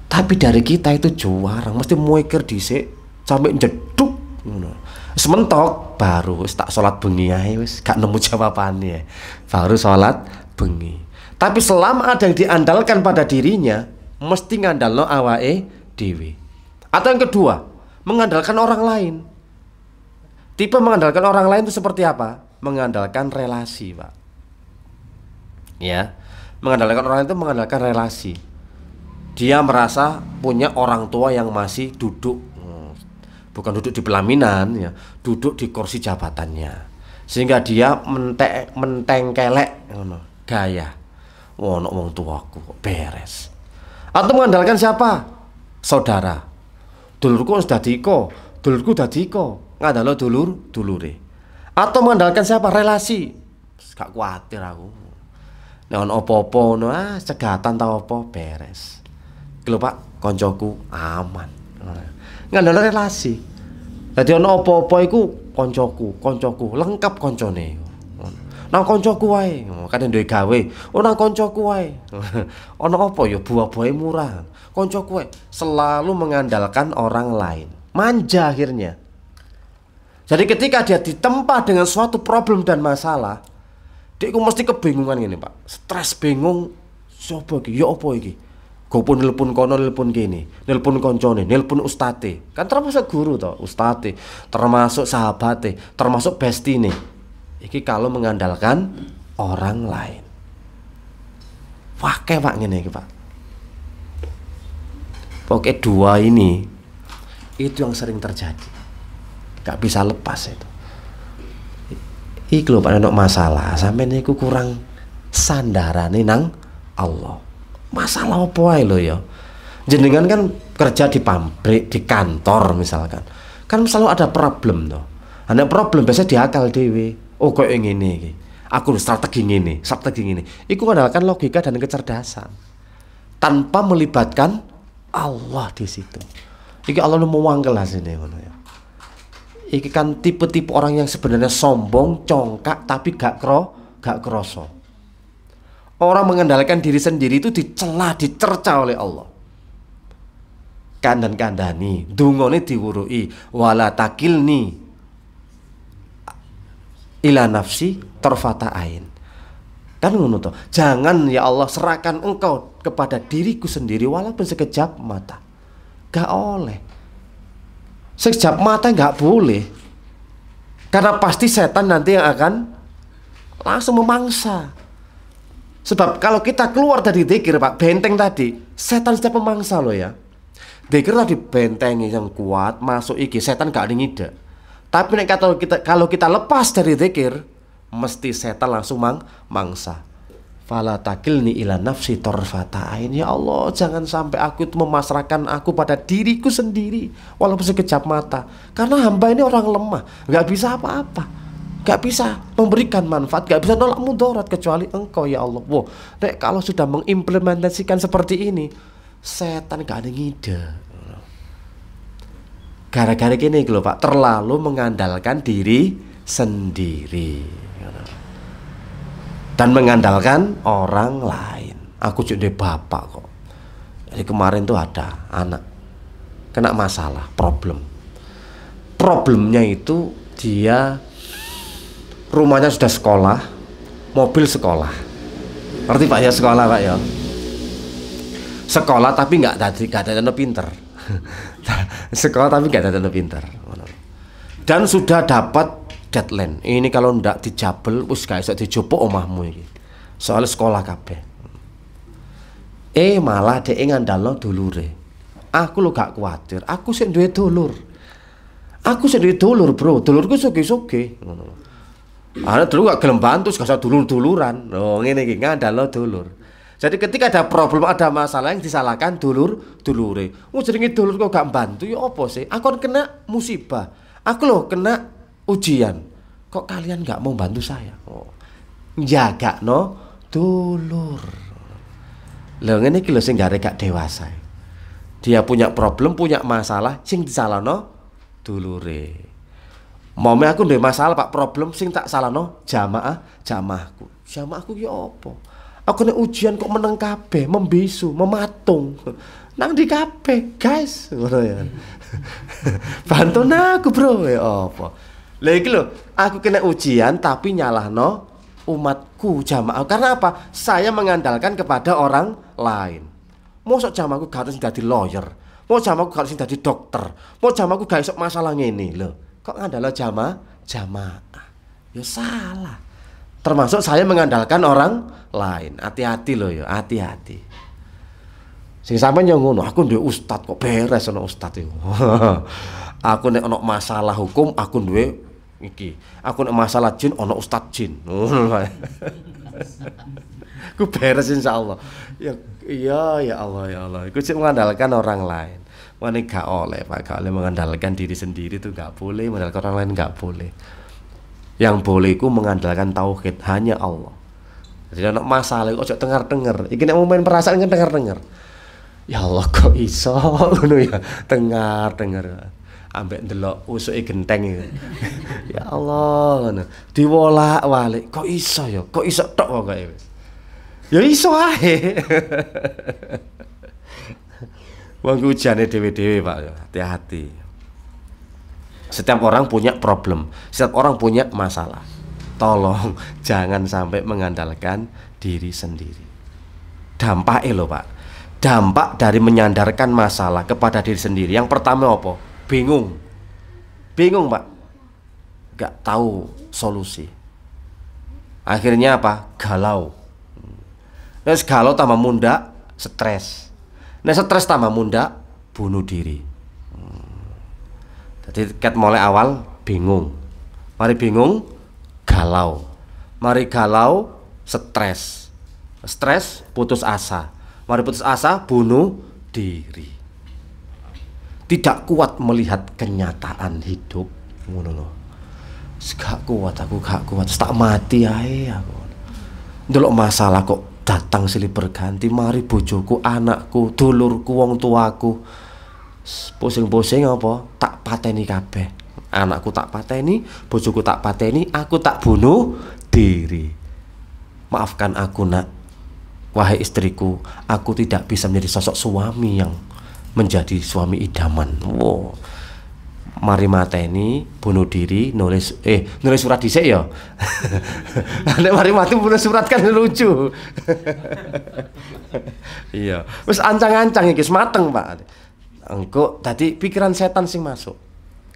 Tapi dari kita itu juara, mesti muikir dhisik sampai jeduk ngono. Sementok baru wis tak salat bengi ae wis gak nemu jawabane. Baru salat bengi. Tapi selama ada yang diandalkan pada dirinya, mesti ngandalno awake dhewe. Atau yang kedua, mengandalkan orang lain. Tipe mengandalkan orang lain itu seperti apa? Mengandalkan relasi, Pak. Ya, mengandalkan orang lain itu mengandalkan relasi. Dia merasa punya orang tua yang masih duduk, bukan duduk di pelaminan, ya, duduk di kursi jabatannya, sehingga dia mentengkelek, gaya, wong tuaku kok beres. Atau mengandalkan siapa? Saudara. Dulurku sudah diko, dulurku sudah diko. Ngandalo dulure. Atau mengandalkan siapa? Relasi. Gak kuatir aku. Nek ono apa-apa ngono, cegatan ta apa beres. Iki lho Pak, koncoku aman. Ngandalo relasi. Dadi ono apa-apa iku koncoku, lengkap koncone. Nang koncoku wae, kadang duwe gawe. Nang koncoku wae. Ono apa ya buah-buahe murah. Koncoku wae selalu mengandalkan orang lain. Manja akhirnya. Jadi ketika dia ditempa dengan suatu problem dan masalah, dia mesti kebingungan gini, Pak. Stres, bingung, siapa iki? Ya apa iki? Go pun nelpon kono, nelpon kene, nelpon koncone, nelpon ustate. Kan termasuk guru toh, ustate, termasuk sahabate, termasuk bestine. Iki kalau mengandalkan orang lain. Wah, kayak Pak ngene iki, Pak. Pokoknya dua ini itu yang sering terjadi. Gak bisa lepas itu. Iki lho Pak, ono masalah sampeyan niku kurang sandarane nang Allah. Masalah apa wae lho ya. Jenengan kan kerja di pabrik, di kantor misalkan. Kan selalu ada problem toh. Ana problem biasa diakal dhewe. Oh koyo ngene iki. Aku strategi ngene. Iku mengandalkan logika dan kecerdasan. Tanpa melibatkan Allah di situ. Iki Allah mau wangkel asine ngono ya. Iki kan tipe-tipe orang yang sebenarnya sombong, congkak, tapi gak kroso. Orang mengandalkan diri sendiri itu dicela, dicerca oleh Allah. Kandhani, dungane diwuruhi, wala takilni ila nafsi tarfata ain. Kan ngono to. Jangan ya Allah serahkan engkau kepada diriku sendiri walaupun sekejap mata. Gak oleh. Sekejap mata gak boleh. Karena pasti setan nanti yang akan langsung memangsa. Sebab kalau kita keluar dari dzikir, Pak, benteng tadi, setan setiap memangsa loh ya. Dzikir tadi bentengi yang kuat, masuk iki setan gak ada ngide. Tapi kalau kita lepas dari dzikir, mesti setan langsung mangsa. Fala takilni ila nafsi tarfata ain. Ya Allah, jangan sampai aku itu memasrahkan aku pada diriku sendiri walaupun sekejap mata. Karena hamba ini orang lemah, gak bisa apa-apa, gak bisa memberikan manfaat, gak bisa nolak mudarat kecuali engkau ya Allah. Wow, nek kalau sudah mengimplementasikan seperti ini, setan gak ada ngide. Gara-gara gini loh Pak, terlalu mengandalkan diri sendiri dan mengandalkan orang lain. Aku juga bapak kok. Jadi kemarin tuh ada anak kena masalah, problemnya itu dia rumahnya sudah sekolah, mobil sekolah. Ngerti Pak ya, sekolah Pak ya. Sekolah tapi nggak ada pinter. Sekolah tapi nggak ada pinter. Dan sudah dapat deadline. Ini kalau ndak dijabel wis gak iso dijupuk omahmu iki. Soal sekolah kabeh. Malah dhek ngandalno dulure. Aku lo gak kuwatir, aku sik duwe dulur. Bro. Dulurku sugih-sugih ngono. Ana dulu gak gelem bantu, gak usah dulur-duluran. Oh, ngene iki ngandalno dulur. Jadi ketika ada problem, ada masalah yang disalahkan dulure. Jenenge dulur kok gak bantu ya apa sih? Aku kena musibah. Aku loh kena ujian. Kok kalian gak mau bantu saya? Oh. Jaga no dulur. Lho ngene iki lho sing gak dewasa. Dia punya problem, punya masalah, sing disalahno dulure. Mame aku ndek masalah Pak, problem sing tak salahno jamaahku. Jamaahku ki apa? Aku nek ujian kok meneng kabeh, membisu, mematung. Nang di kabeh, guys. Ngono ya. Bantu aku, Bro. Ya apa? Lah iki lho, aku kena ujian tapi nyalahno umatku, jamaah. Karena apa? Saya mengandalkan kepada orang lain. Mosok jamaahku gak harus dadi lawyer. Mau jamaahku gak harus dadi dokter. Mau jamaahku gak iso masalah ngene lho. Kok ngandalo jamaah? Ya salah. Termasuk saya mengandalkan orang lain. Hati-hati loh ya, hati-hati. Sing sampean yo ngono, aku duwe ustad kok beres ana ustad iku. Aku nek ana masalah hukum aku duwe iki. Aku nek masalah jin ana ustad jin. Ngono wae. Ku beres insyaallah. Ya iya ya Allah. Iku sik mengandalkan orang lain. Wani gak oleh Pak, gak oleh mengandalkan diri sendiri itu gak boleh, mengandalkan orang lain gak boleh. Yang boleh ku mengandalkan tauhid hanya Allah. Jadi ana masalah ojo dengar-dengar. Iki nek mau main perasaan kan dengar-dengar. Ya Allah kok iso ngono ya, dengar-dengar. Ambek ndelok usuke genteng iki. Ya Allah ngono. Diwolak-walik kok iso ya? Kok iso tok pokoke. Ya iso ae. Wong ujane dhewe-dhewe Pak, hati-hati. Setiap orang punya problem, setiap orang punya masalah. Tolong jangan sampai mengandalkan diri sendiri. Dampaknya loh Pak, dampak dari menyandarkan masalah kepada diri sendiri. Yang pertama apa? Bingung Pak, gak tahu solusi. Akhirnya apa? Galau. Terus galau tambah munda, stres. Nah stres tambah munda, bunuh diri. Jadi ket mulai awal bingung. Mari bingung, galau. Mari galau, stres. Stres, putus asa. Mari putus asa, bunuh diri. Tidak kuat melihat kenyataan hidup. Ngono lho. Gak kuat, aku gak kuat. Tak mati ae aku. Ndelok masalah kok datang silih berganti. Mari bojoku, anakku, dulurku, wong tuaku. Pusing-pusing apa? Tak pateni kabeh. Anakku tak pateni, bojoku tak pateni, aku tak bunuh diri. Maafkan aku nak, wahai istriku, aku tidak bisa menjadi sosok suami yang menjadi suami idaman. Wow. Mari mateni, bunuh diri, nulis surat dhisik ya. Nek mari mati nulis surat kan lucu. Iya, wis ancang-ancang iki mateng, Pak. Engko tadi pikiran setan sing masuk.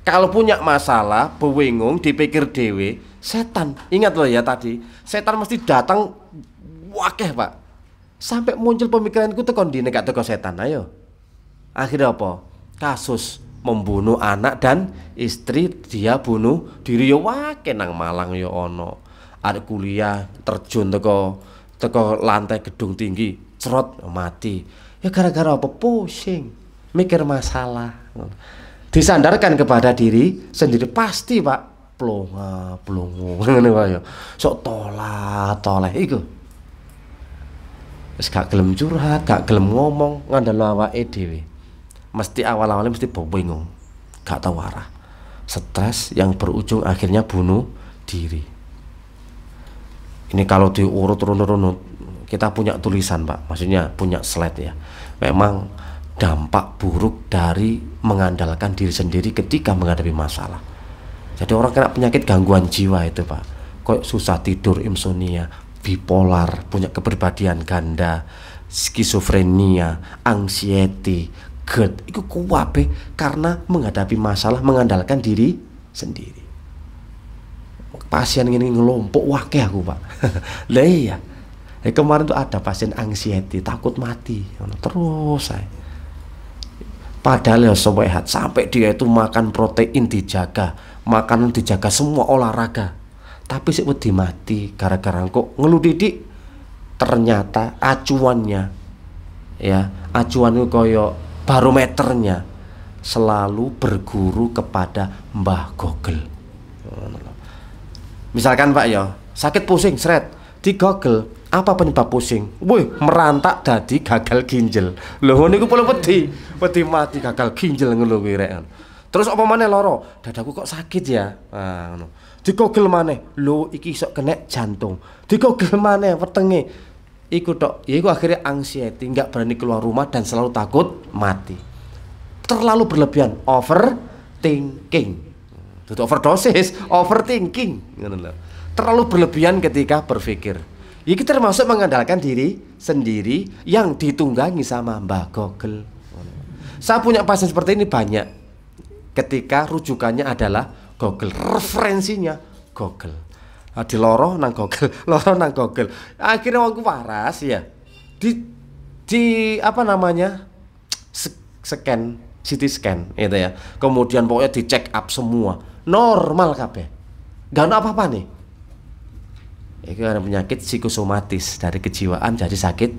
Kalau punya masalah, bewingung, dipikir dewe, setan. Ingat loh ya tadi, setan mesti datang wakeh, Pak. Sampai muncul pemikiranku tekon dine gak teko setan. Ayo. Akhirnya apa? Kasus membunuh anak dan istri, dia bunuh diri ya wakeh nang Malang ya ono. Arek kuliah terjun teko lantai gedung tinggi, cerot mati. Ya gara-gara apa? Pusing, mikir masalah. Disandarkan kepada diri sendiri pasti, Pak. Plonga ngene wae ya. Sok toleh iku. Wis gak gelem curhat, gak gelem ngomong, ngandel awake dhewe. Mesti awal-awalnya mesti bingung, gak tahu arah, stres yang berujung akhirnya bunuh diri. Ini kalau diurut runut, kita punya tulisan, Pak, maksudnya punya slide ya. Memang dampak buruk dari mengandalkan diri sendiri ketika menghadapi masalah. Jadi orang kena penyakit gangguan jiwa itu, Pak, kok susah tidur, insomnia, bipolar, punya kepribadian ganda, skizofrenia, anxiety, GERD, itu kuwabe karena menghadapi masalah mengandalkan diri sendiri. Pasien ini ngelompok wakeh aku, Pak. Lah iya. Kemarin tuh ada pasien anxiety, takut mati. Terus saya. Padahal ya sehat, sampai dia itu makan protein dijaga, makanan dijaga, semua olahraga. Tapi sih wedi mati gara-gara kok ngeluh didik. Ternyata acuannya acuan itu koyo barometernya selalu berguru kepada Mbah Google. Misalkan, Pak ya, sakit pusing seret di Google, apa penyebab pusing? Wih, merantak dadi gagal ginjal. Lho ngono iku polo wedi mati gagal ginjal ngono kuwi rek. Terus apa maneh loro? Dadaku kok sakit ya. Nah, ngono. Di Google maneh, lho iki iso kena jantung. Di Google maneh wetenge. Iku tok, ya iku akhirnya anxiety, nggak berani keluar rumah dan selalu takut mati. Terlalu berlebihan, overthinking. Itu overdosis, overthinking. Terlalu berlebihan ketika berpikir. Ya kita termasuk mengandalkan diri sendiri yang ditunggangi sama Mbah Google. Saya punya pasien seperti ini banyak. Ketika rujukannya adalah Google, referensinya Google. Di loro nang Google, akhirnya wongku waras ya. Di apa namanya? Scan, CT scan itu ya. Kemudian pokoknya di check up semua. Normal kabeh. Gak ada apa-apa nih. Itu ada penyakit psikosomatis dari kejiwaan jadi sakit.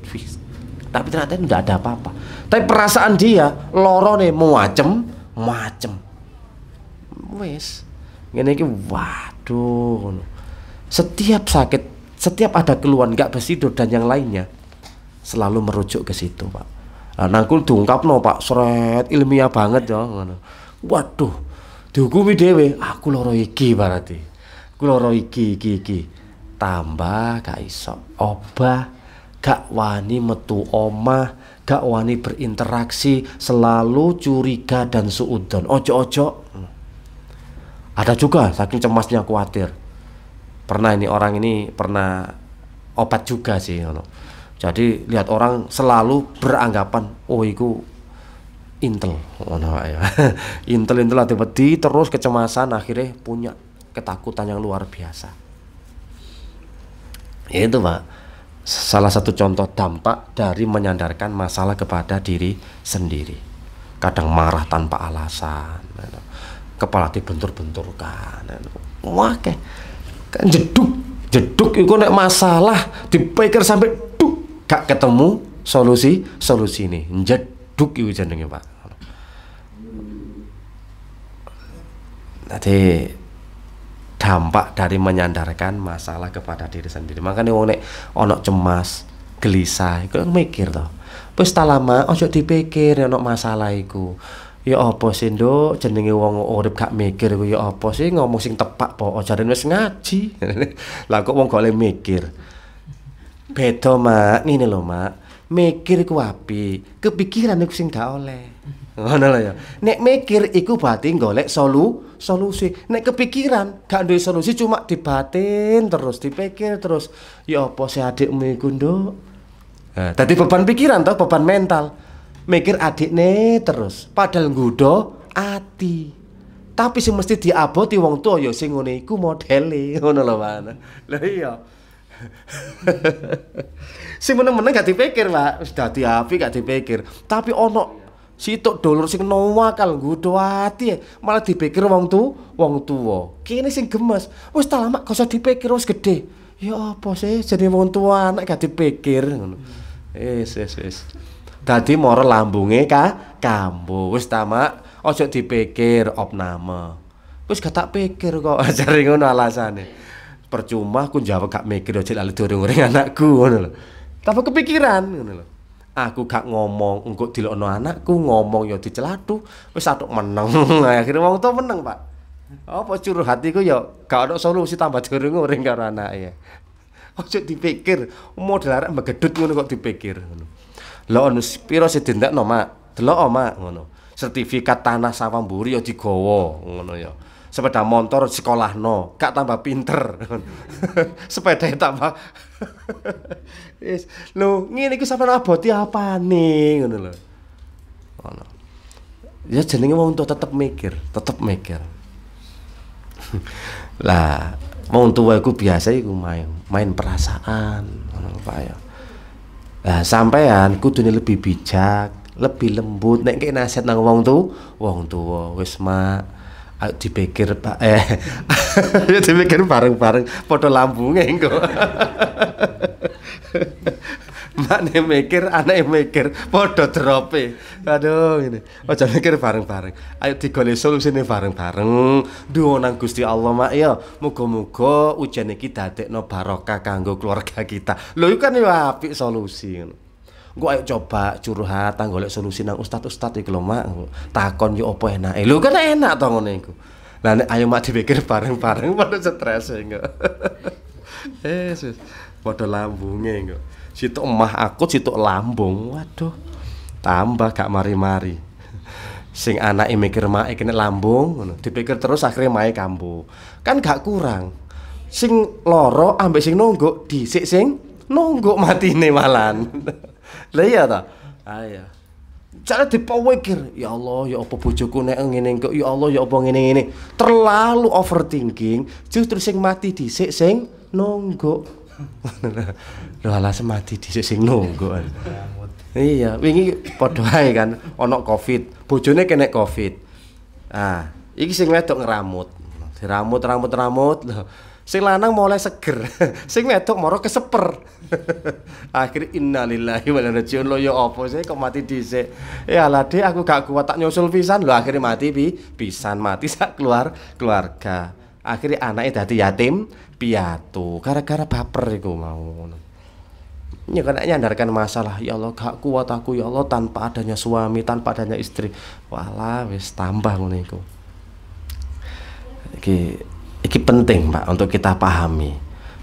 Tapi ternyata tidak ada apa-apa. Tapi perasaan dia loro nih macem. Wes. Ngene iki waduh. Setiap sakit, setiap ada keluhan nggak bersidur dan yang lainnya selalu merujuk ke situ, Pak. Nangkul diungkapno, Pak, seret ilmiah banget ya. Waduh, dihukumi dhewe, aku loro iki berarti. Aku loro iki. Tambah gak iso obah, gak wani metu omah, gak wani berinteraksi, selalu curiga dan suudon. Ojo. Ada juga saking cemasnya khawatir. Pernah orang ini pernah obat juga sih. Jadi lihat orang selalu beranggapan iku intel. Intel hati-hati terus kecemasan, akhirnya punya ketakutan yang luar biasa. Ya itu, Pak, salah satu contoh dampak dari menyandarkan masalah kepada diri sendiri. Kadang marah tanpa alasan, kepala dibentur-benturkan, oke. Kan jeduk itu nek masalah dipikir sampai gak ketemu solusi ini. Jeduk itu jenenge, Pak. Nanti dampak dari menyandarkan masalah kepada diri sendiri. Makanya wong nek ono cemas, gelisah, iku mikir toh. Wis tak lama ojo dipikir ono masalah iku. Ya apa sih Nduk, jenenge wong urip gak mikir ku ya apa sih ngomong sing tepak po jarene wis ngaji. Lah kok wong golek mikir. Beda Mak, ngene lho Mak. Mikir iku apik, kepikiran iku sing gak oleh. Ngono lho ya. Nek mikir iku berarti golek solusi. Nek kepikiran gak duwe solusi cuma dibatin terus, dipikir terus. Ya apa sih adikmu iku Nduk? Nah, tadi beban pikiran toh, beban mental. Mikir adikne terus, padahal nggodha ati. Tapi sing mesti diaboti wong tuwa ya sing ngene iku modele, ngono lho, Pak. Lah iya. Sing meneng-meneng gak dipikir, Pak. Wis dadi apik gak dipikir. Tapi ono sitok dulur sing nowakal nggodha ati, malah dipikir wong tuwa. Kene sing gemes. Wis tak lama gak usah dipikir wis gedhe. Ya apa sih jenenge wong tuwa anak gak dipikir ngono. Wis. Dadi mara lambunge kambuh. Wis ta Mak, aja dipikir opname. Wis gak tak pikir kok ajare ngono alasane. Percuma aku jawab gak mikir aja lali dorong-dorong anakku ngono lho. Tapi kepikiran ngono lho. Aku gak ngomong engko dilokno anakku, ngomong ya dicelatu, wis atuk meneng. Akhire wong tuwa meneng, Pak. Apa curuh hatiku ya gak ono solusi tambah dorong-dorong karo anake. Aja dipikir, model arek megedut ngono kok dipikir ngono. Lho ono piro sing dendekno Mak? Delok Mak ngono. Sertifikat tanah sawah mburi ya digawa ngono ya. Sepeda motor sekolahno, gak tambah pinter. Sepeda tambah. Wis, lho ngene iki sampeyan aboti apane ngono lho. Ngono. Ya jenenge wong tuwa tetep mikir. Lah, wong tuwa iku biasa iku main perasaan ngono Pak ya. Lah sampean kudune lebih bijak, lebih lembut nek kene nasihat nang wong tuwa. Wis Mak, ayo dipikir Pak. Ya dipikir bareng-bareng padha lambunge engko. Makne mikir, anake mikir, padha drope. Aduh ini. Aja mikir bareng-bareng. Ayo digoleki solusine bareng-bareng. Duh nang Gusti Allah Mak ya. Muga-muga ujian iki dadekno barokah kanggo keluarga kita. Lho iku kan yo apik solusi ngono. Engko ayo coba curhat golek solusi nang ustaz-ustaz iki lho Mak. Takon yo apa enake. Lho kan enak to ngono iku. Lah nek ayo Mak dipikir bareng-bareng padha stres engko. Yesus. Padha lambunge engko. Situk emah aku situk lambung. Waduh. Tambah gak mari-mari. Sing anake mikir make kene lambung ngono. Dipikir terus akhirnya mae kambuh. Kan gak kurang. Sing loro ambek sing nungguk dhisik sing nungguk matine malan. Lah iya ta? Ayo. Cara dipikir, ya Allah, ya apa bojoku nek ngene kok, ya Allah, ya apa ngene-ngene. Terlalu overthinking, justru sing mati dhisik sing nungguk. Lho alas mati dhisik sing nungguk. Iya, wingi padha ae kan ana Covid, bojone kena Covid. Ah, iki sing wedok ngeramut. Diramut. Lho. Sing lanang mulai seger. Sing wedok moro keseper. Akhir innalillahi wa inna ilaihi raji'un. Lho ya apa sih kok mati dhisik. Alah Dik, aku gak kuat tak nyusul pisan. Lho akhirnya mati pisan mati sak keluarga. Akhirnya anaknya dadi yatim piatu gara-gara baper iku mau. Ya kan nyandarkan masalah, ya Allah gak kuat aku ya Allah tanpa adanya suami, tanpa adanya istri. Walah wis tambah ngono iku. Iki penting Pak untuk kita pahami.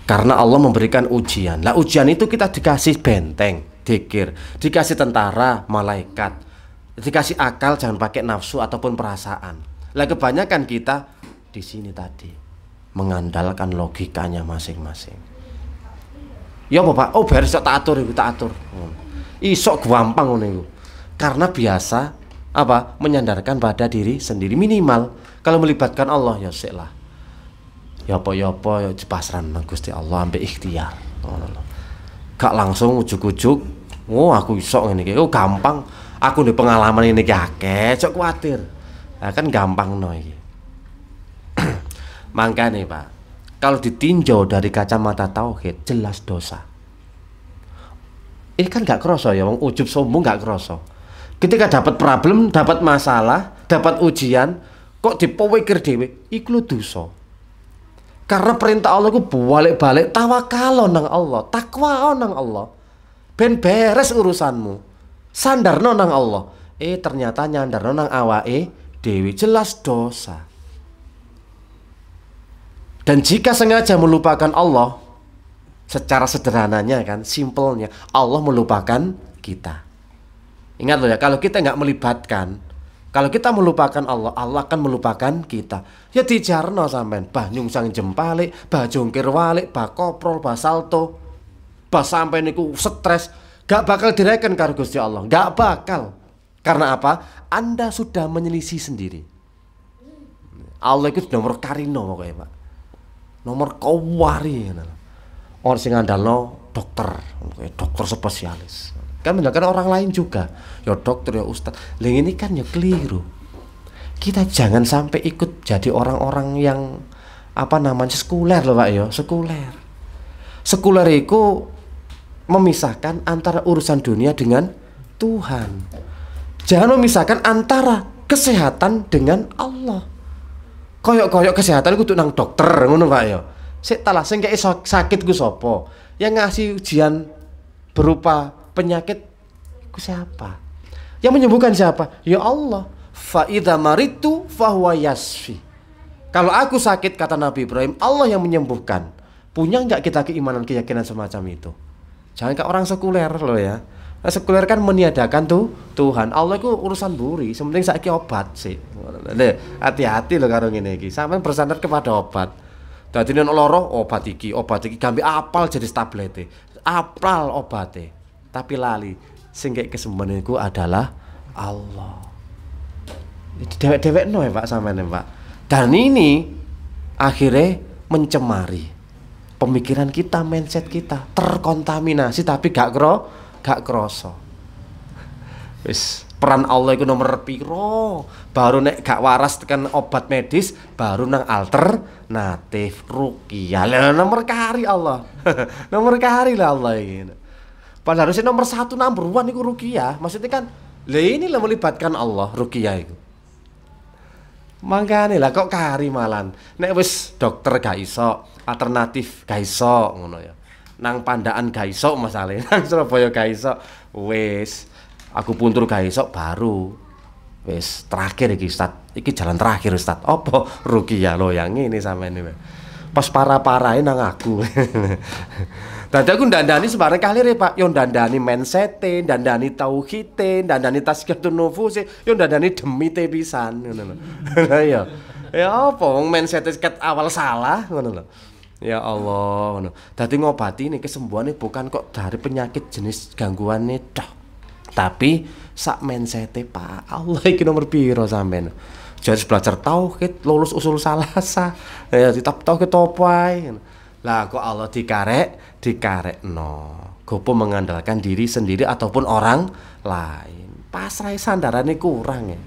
Karena Allah memberikan ujian. Lah ujian itu kita dikasih benteng, dzikir, dikasih tentara, malaikat. Dikasih akal jangan pakai nafsu ataupun perasaan. Lah kebanyakan kita di sini tadi mengandalkan logikanya masing-masing. Ya apa Pak? Oh beres tak atur. Isok gampang ngono iku. Karena biasa apa? Menyandarkan pada diri sendiri minimal. Kalau melibatkan Allah ya sik lah. Ya apa ya pasrahkan nang Gusti Allah ambek ikhtiar. Ngono lho. Gak langsung ujuk-ujuk, oh aku isok ngene iki. Oh gampang. Aku ndek pengalaman ini iki akeh, cok kuwatir. Nah, kan gampang no iki. Makanya Pak, kalau ditinjau dari kacamata tauhid jelas dosa. Ini kan gak kroso ya, wong ujub sombong gak kroso. Ketika dapat problem, dapat masalah, dapat ujian, kok dipikir dhewe, iku lho dosa. Karena perintah Allah ku balik-balik tawakal nang Allah, takwa nang Allah. Ben beres urusanmu. Sandarno nang Allah. ternyata nyandarno nang awake dhewe, jelas dosa. Dan jika sengaja melupakan Allah, secara sederhananya kan, simpelnya, Allah melupakan kita. Ingat loh ya, kalau kita nggak melibatkan, kalau kita melupakan Allah, Allah akan melupakan kita. Ya dijarno sampean, bah nyungsang jempalik, bah jongkir walik, bah koprol, bah salto, bah sampai niku stres, gak bakal direken karo Gusti Allah, gak bakal. Karena apa? Anda sudah menyelisih sendiri. Allah itu nomor karino pokoknya Pak, nomor kawari. Orang sing ngandalno dokter, dokter spesialis. Kan menggunakan orang lain juga, ya dokter ya ustad. Ini kan ya keliru. Kita jangan sampai ikut jadi orang-orang yang apa namanya sekuler loh Pak ya, sekuler. Sekuler itu memisahkan antara urusan dunia dengan Tuhan. Jangan memisahkan antara kesehatan dengan Allah. Koyok-koyok kesehatan kudu nang dokter ngono Pak ya. Sik talah sing kaya sakit ku sapa? Yang ngasih ujian berupa penyakit ku siapa? Yang menyembuhkan siapa? Ya Allah. Fa idza maritu fahuwa yasfi. Kalau aku sakit kata Nabi Ibrahim, Allah yang menyembuhkan. Punya enggak kita keimanan keyakinan semacam itu? Jangan kayak orang sekuler loh ya. Nah, sekuler kan meniadakan Tuhan. Allah itu urusan buri, sementing saiki obat sih. Hati-hati loh karo ngene iki. Sampeyan bersandar kepada obat. Dadi nek lara obat iki gambe apal jadi tablete. Apal obate. Tapi lali sing kek kesembuhan iku adalah Allah. Dewek-dewekno ya Pak sampeyan Pak. Dan ini akhirnya mencemari pemikiran kita, mindset kita, terkontaminasi tapi gak kroso. Wis peran Allah itu nomor piro? Baru nek gak waras tekan obat medis, baru nang alternatif ruqyah. Lah nomor kari Allah. Nomor kari lah Allah ini. Padahal harusnya nomor 1 number 1 itu ruqyah. Maksudnya kan, lah ini lah melibatkan Allah ruqyah itu. Mangkane lah kok kari malan. Nek wis dokter gak iso, alternatif gak iso ngono ya. Nang Pandaan gak iso masalahe, nang Surabaya gak iso. Wis, aku puntur gak iso baru. Wis terakhir iki Ustaz. Iki jalan terakhir Ustaz. Apa ruqyah lo yang ini sampean iki. Pas parah-parahe nang aku. Dadi aku ndandani sembarang kalire Pak, yo ndandani mindset-e, ndandani tauhid-e, ndandani tazkiyatun nufus, yo ndandani demite pisan ngono lho. Ya. Ya apa wong mindset-e ket awal salah ngono lho. Ya Allah ngono. Dadi ngobati ini kesembuhane bukan kok dari penyakit jenis gangguane tok. Tapi sak mindset-e Pak. Allah iki nomor piro sampean. Jadi belajar tauhid, lulus usul salasa. Ya ditap tauhid opo ae. Lah kok Allah dikarekno. Gopo mengandalkan diri sendiri ataupun orang lain. Pasrah sandarane kurang ya.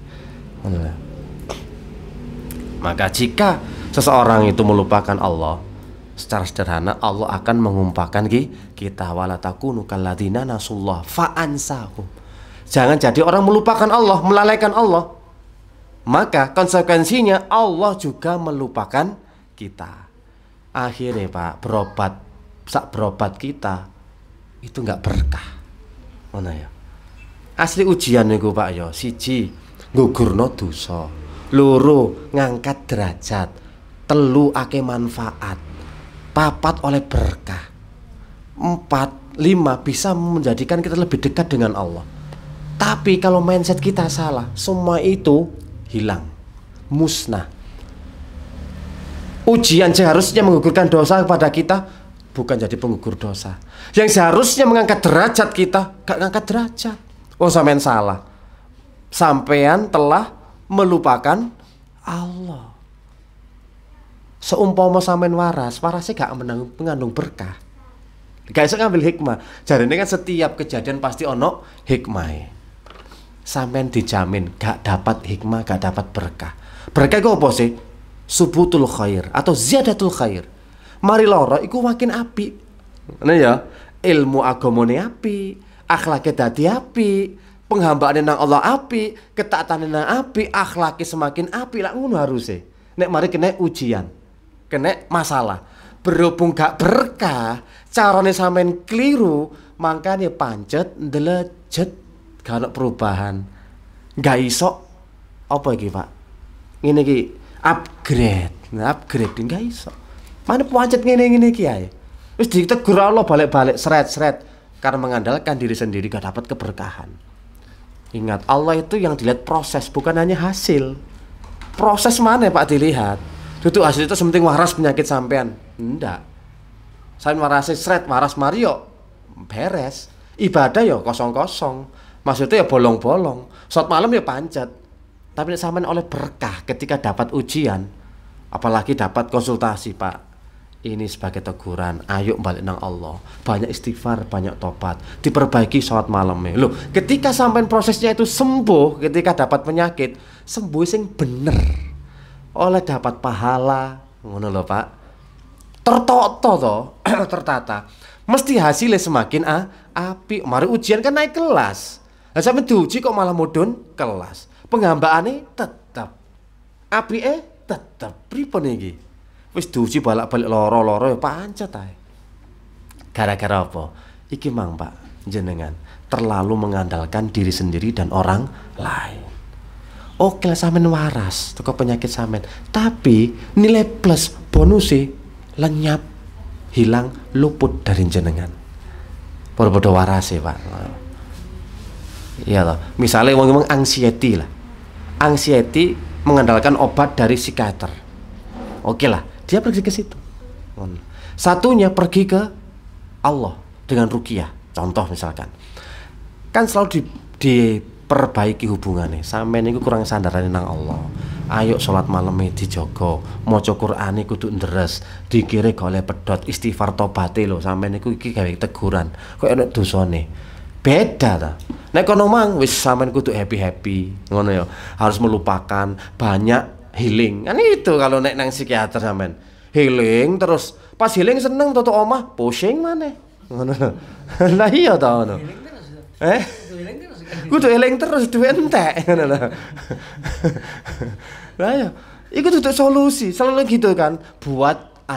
Maka jika seseorang itu melupakan Allah, secara sederhana Allah akan mengumpulkan kita, wala takunu kalladzina nasullah fa'ansahum. Jangan jadi orang melupakan Allah, melalaikan Allah. Maka konsekuensinya Allah juga melupakan kita. Akhirnya Pak, berobat kita itu nggak berkah. Mana ya? Asli ujian niku Pak ya, siji nggugurno dosa, loro ngangkat derajat, telu akeh manfaat, papat oleh berkah, 4, 5 bisa menjadikan kita lebih dekat dengan Allah. Tapi kalau mindset kita salah, semua itu hilang, musnah. Ujian seharusnya menggugurkan dosa kepada kita bukan jadi penggugur dosa. Yang seharusnya mengangkat derajat kita gak ngangkat derajat. Oh sampean salah. Sampean telah melupakan Allah. Seumpama sampean warasnya gak mengandung berkah. Gak bisa ngambil hikmah. Jadi ini kan setiap kejadian pasti ono hikmah. Sampean dijamin gak dapat hikmah, gak dapat berkah. Berkah itu apa sih? Subutul khair atau ziyadatul khair. Mari loro iku makin apik. Nah ya, ilmu agamane apik, akhlake dadi apik, penghambaane nang Allah apik, ketaatane nang apik, akhlake semakin apik. Lah ngono haruse. Nek mari kena ujian, kena masalah, berhubung gak berkah, carane sampean keliru, makanya pancet ndelejet gak ono perubahan. Nggak iso apa iki, Pak? Ngene iki upgrade. Nah, upgrade nggak iso. Mana pancet ngene iki ae. Wis ditegur Allah balik-balik seret-seret karena mengandalkan diri sendiri gak dapat keberkahan. Ingat, Allah itu yang dilihat proses, bukan hanya hasil. Proses mana Pak dilihat? Tutup hasil itu sementing waras penyakit sampean. Enggak. Saya warasi seret, waras Mario beres. Ibadah ya kosong-kosong. Maksudnya ya bolong-bolong. Saat malam ya pancet. Tapi sampean oleh berkah ketika dapat ujian, apalagi dapat konsultasi, Pak. Ini sebagai teguran, ayo balik nang Allah. Banyak istighfar, banyak tobat, diperbaiki sholat malamnya. Loh, ketika sampai prosesnya itu sembuh, ketika dapat penyakit, sembuh sing bener. Oleh dapat pahala, ngono lho, Pak. Tertata to, tertata. Mesti hasilnya semakin api. Mari ujian kan naik kelas. Lah sampe diuji kok malah mudhun kelas. Penghambaane tetep. Apike tetep. Pripun iki? Wis diuji balak-balik loro-loro ya pancet ae. Gara-gara apa? Iki mang Pak, jenengan terlalu mengandalkan diri sendiri dan orang lain. Oke lah sampean waras teko penyakit sampean, tapi nilai plus bonusnya lenyap, hilang, luput dari jenengan. Padha-padha waras Pak. Iya loh. Misalnya wong anxiety lah. Anxiety mengandalkan obat dari psikiater. Oke lah, dia pergi ke situ. Satunya pergi ke Allah dengan ruqyah. Contoh misalkan, kan selalu diperbaiki hubungannya. Sampeyan niku kurang sandarane nang Allah. Ayo sholat malamnya dijogo, maca Qur'ane kudu ndres, dikire golek pedot, istighfar tobaté lho. Sampeyan niku iki gawe teguran. Kok enek dosane. Beda ta. Nek kono mang wis sampeyan kudu happy-happy, ngono ya. Harus melupakan banyak healing. Kan itu kalau nek nang psikiater sampean. Healing terus pas healing seneng toto omah pusing maneh. Ngono. Lah iya ta ngono. Kudu healing terus duwe entek ngono lho. Lah ya, iku tuh solusi. Selalu gitu kan. Buat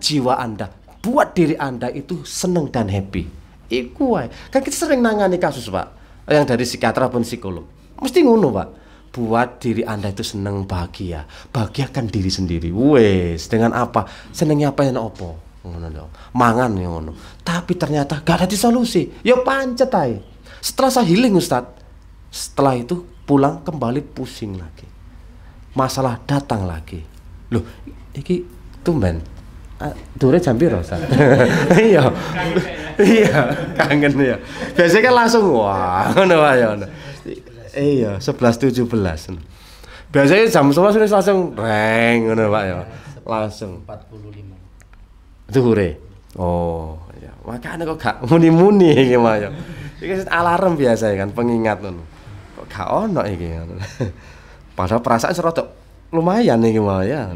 jiwa Anda, buat diri Anda itu seneng dan happy. Iku wae. Kan kita sering nangani kasus, Pak, yang dari psikiater maupun psikolog. Mesti ngono, Pak. Buat diri Anda itu seneng, bahagia. Bahagiakan diri sendiri. Wes, dengan apa? Senengnya apa yang opo? Ngono lho. Mangan yang ngono. Tapi ternyata gak ada solusi. Ya pancet ae. Setelah saya healing, Ustaz, setelah itu pulang kembali pusing lagi. Masalah datang lagi. Loh, iki tumben. Dure jam piro, Ustaz? Iya. Iya, kangen ya. Biasanya kan langsung wah, ngono wae ngono. Iya, 11.17. Biasanya jam 11 langsung reng ngono Pak ya. Langsung 45. Duhure. Oh, iya. Makane kok gak muni-muni iki Pak ya. Iki alarm biasa kan, pengingat ngono. Kok gak ono iki ngono. Padahal perasaan serodok lumayan iki Pak ya.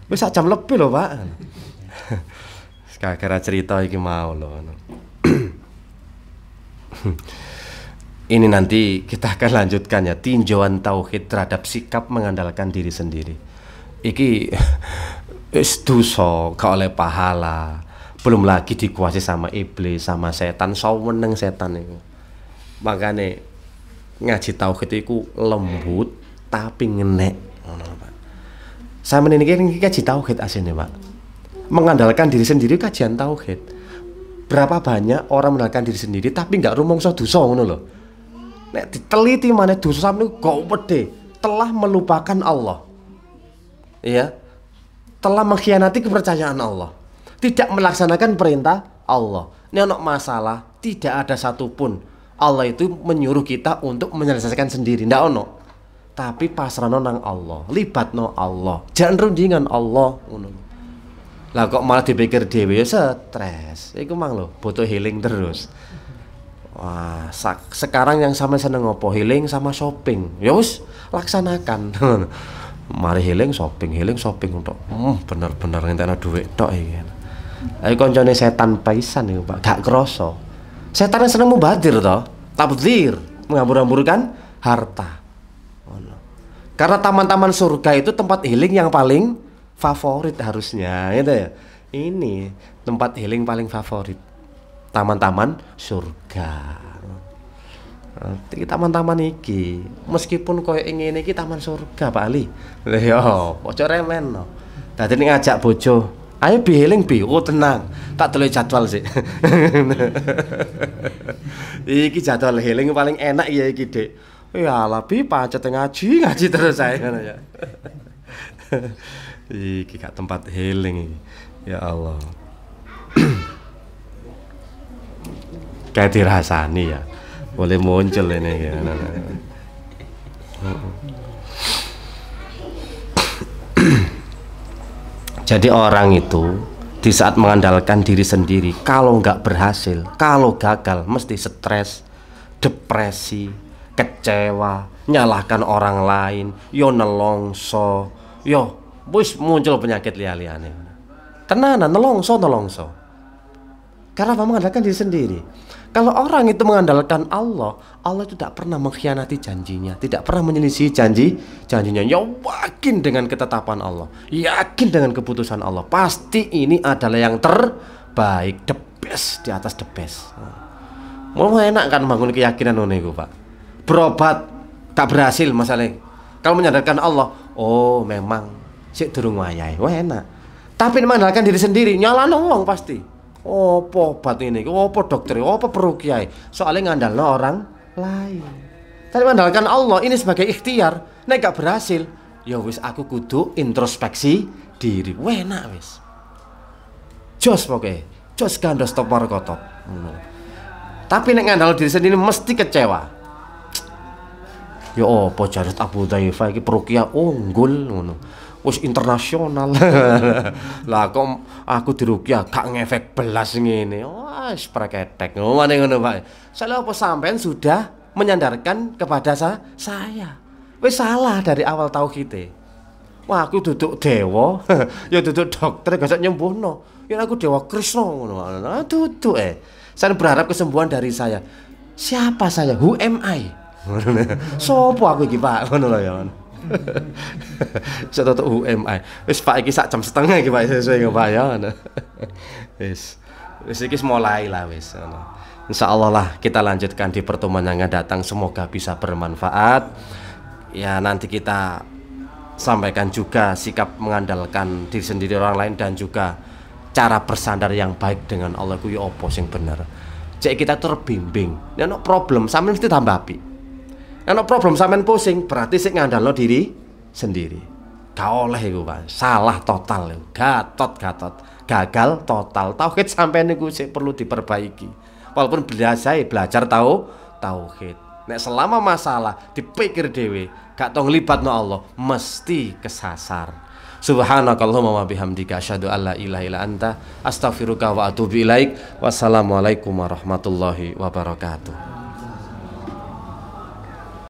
Wis sak jam lebih lho Pak. Gara-gara cerita iki mau lho ngono. Ini nanti kita akan lanjutkan ya, tinjauan tauhid terhadap sikap mengandalkan diri sendiri. Iki wis dosa, gak oleh pahala. Belum lagi dikuasai sama iblis, sama setan, saweneng setan itu. Makanya ngaji tauhid itu lembut tapi ngenek. Sama ini kaji tauhid aslinya Pak. Mengandalkan diri sendiri kajian tauhid. Berapa banyak orang mengandalkan diri sendiri tapi nggak rumangsa dosa ngono lho. Nek diteliti mana dosa sampe kok pede, telah melupakan Allah. Iya. Telah mengkhianati kepercayaan Allah. Tidak melaksanakan perintah Allah. Ini ono masalah, tidak ada satupun Allah itu menyuruh kita untuk menyelesaikan sendiri, ndak ono. Tapi pasrahno nang Allah, libatno Allah. Jangan rundingan Allah ngono. Lah kok malah dipikir dhewe ya stres. Iku mang lho, butuh healing terus. Wah, sekarang yang sama seneng ngopo? Healing sama shopping. Ya wis, laksanakan. Mari healing shopping untuk. Bener-bener ngentekno dhuwit tok iki. Ayo koncone setan pisan iku, Pak. Gak kroso. Setan seneng mubadir to, tabdzir, menghambur-hamburkan harta. Karena taman-taman surga itu tempat healing yang paling favorit harusnya, gitu ya. Ini tempat healing paling favorit, taman-taman surga. Iki taman-taman iki, meskipun koyo ngene iki taman surga Pak Ali. Lha yo, ojo remen no. Dadi nek ngajak bojo, ayo bi healing bi, oh tenang. Tak delok jadwal sih. Iki jadwal healing paling enak ya iki, Dik. Ya lah bi pacet ngaji terus saya ngono ya. Iki gak tempat healing iki. Ya Allah. Kayak dirasani ya. Boleh muncul ini ya. Jadi orang itu di saat mengandalkan diri sendiri, kalau nggak berhasil, kalau gagal, mesti stres, depresi, kecewa, nyalahkan orang lain, yo nelongso, yo wis muncul penyakit liya-liyane. Tenanan nelongso. Karena apa? Mengandalkan diri sendiri. Kalau orang itu mengandalkan Allah, Allah itu tidak pernah mengkhianati janjinya, tidak pernah menyelisih janjinya. Ya yakin dengan ketetapan Allah, yakin dengan keputusan Allah. Pasti ini adalah yang terbaik, the best di atas the best. Mau enak kan bangun keyakinan niku, Pak. Berobat tak berhasil masalahnya. Kalau menyandarkan Allah, oh memang sik durung wayahe, wah enak. Tapi mengandalkan diri sendiri, nyalano wong pasti. Opo obat ini, opo dokter, opo perukiai. Soalnya ngandalno orang lain. Tapi mengandalkan Allah ini sebagai ikhtiar. Nek gak berhasil, ya wis aku kudu introspeksi diri. Enak wis. Jos pokoke, jos gandos topor kotot. Tapi nek ngandal diri sendiri mesti kecewa. Ya opo Jarut Abu Dhaifah iki perukiah unggul ngono. Wis internasional. Lah kok aku dirukyah gak ngefek belas ngene. Wes preketek. Ngene ngono, Pak. Soale apa sampean sudah menyandarkan kepada saya. Wis salah dari awal tauhid. Wah, aku duduk dewa, ya duduk dokter gak nyembuhno. Ya aku dewa Krishna ngono. Nah, duduk Saya berharap kesembuhan dari saya. Siapa saya? Who am I? Sopo aku iki, Pak? Ngono lho ya. Saya tahu UMI. Wis Pak iki sak jam setengah iki Pak sesuai nggak Pak ya. Wis iki mulai lah wis. Insyaallah lah kita lanjutkan di pertemuan yang akan datang. Semoga bisa bermanfaat. Ya nanti kita sampaikan juga sikap mengandalkan diri sendiri orang lain dan juga cara bersandar yang baik dengan Allah ku ya apa sing bener. Cek kita terbimbing. Nek ono problem sampeyan mesti tambah apik. Nek problem sampean pusing, berarti sik ngandalno diri sendiri. Gak oleh iku, Pak. Salah total iku. Gatot. Gagal total. Tauhid sampean niku sik perlu diperbaiki. Walaupun belajar tauhid. Nek selama masalah dipikir dhewe, gak tau nglibatno Allah, mesti kesasar. Subhanakallahumma wa bihamdika asyhadu an la ilaha illa anta astaghfiruka wa atubu ilaik. Wassalamualaikum warahmatullahi wabarakatuh.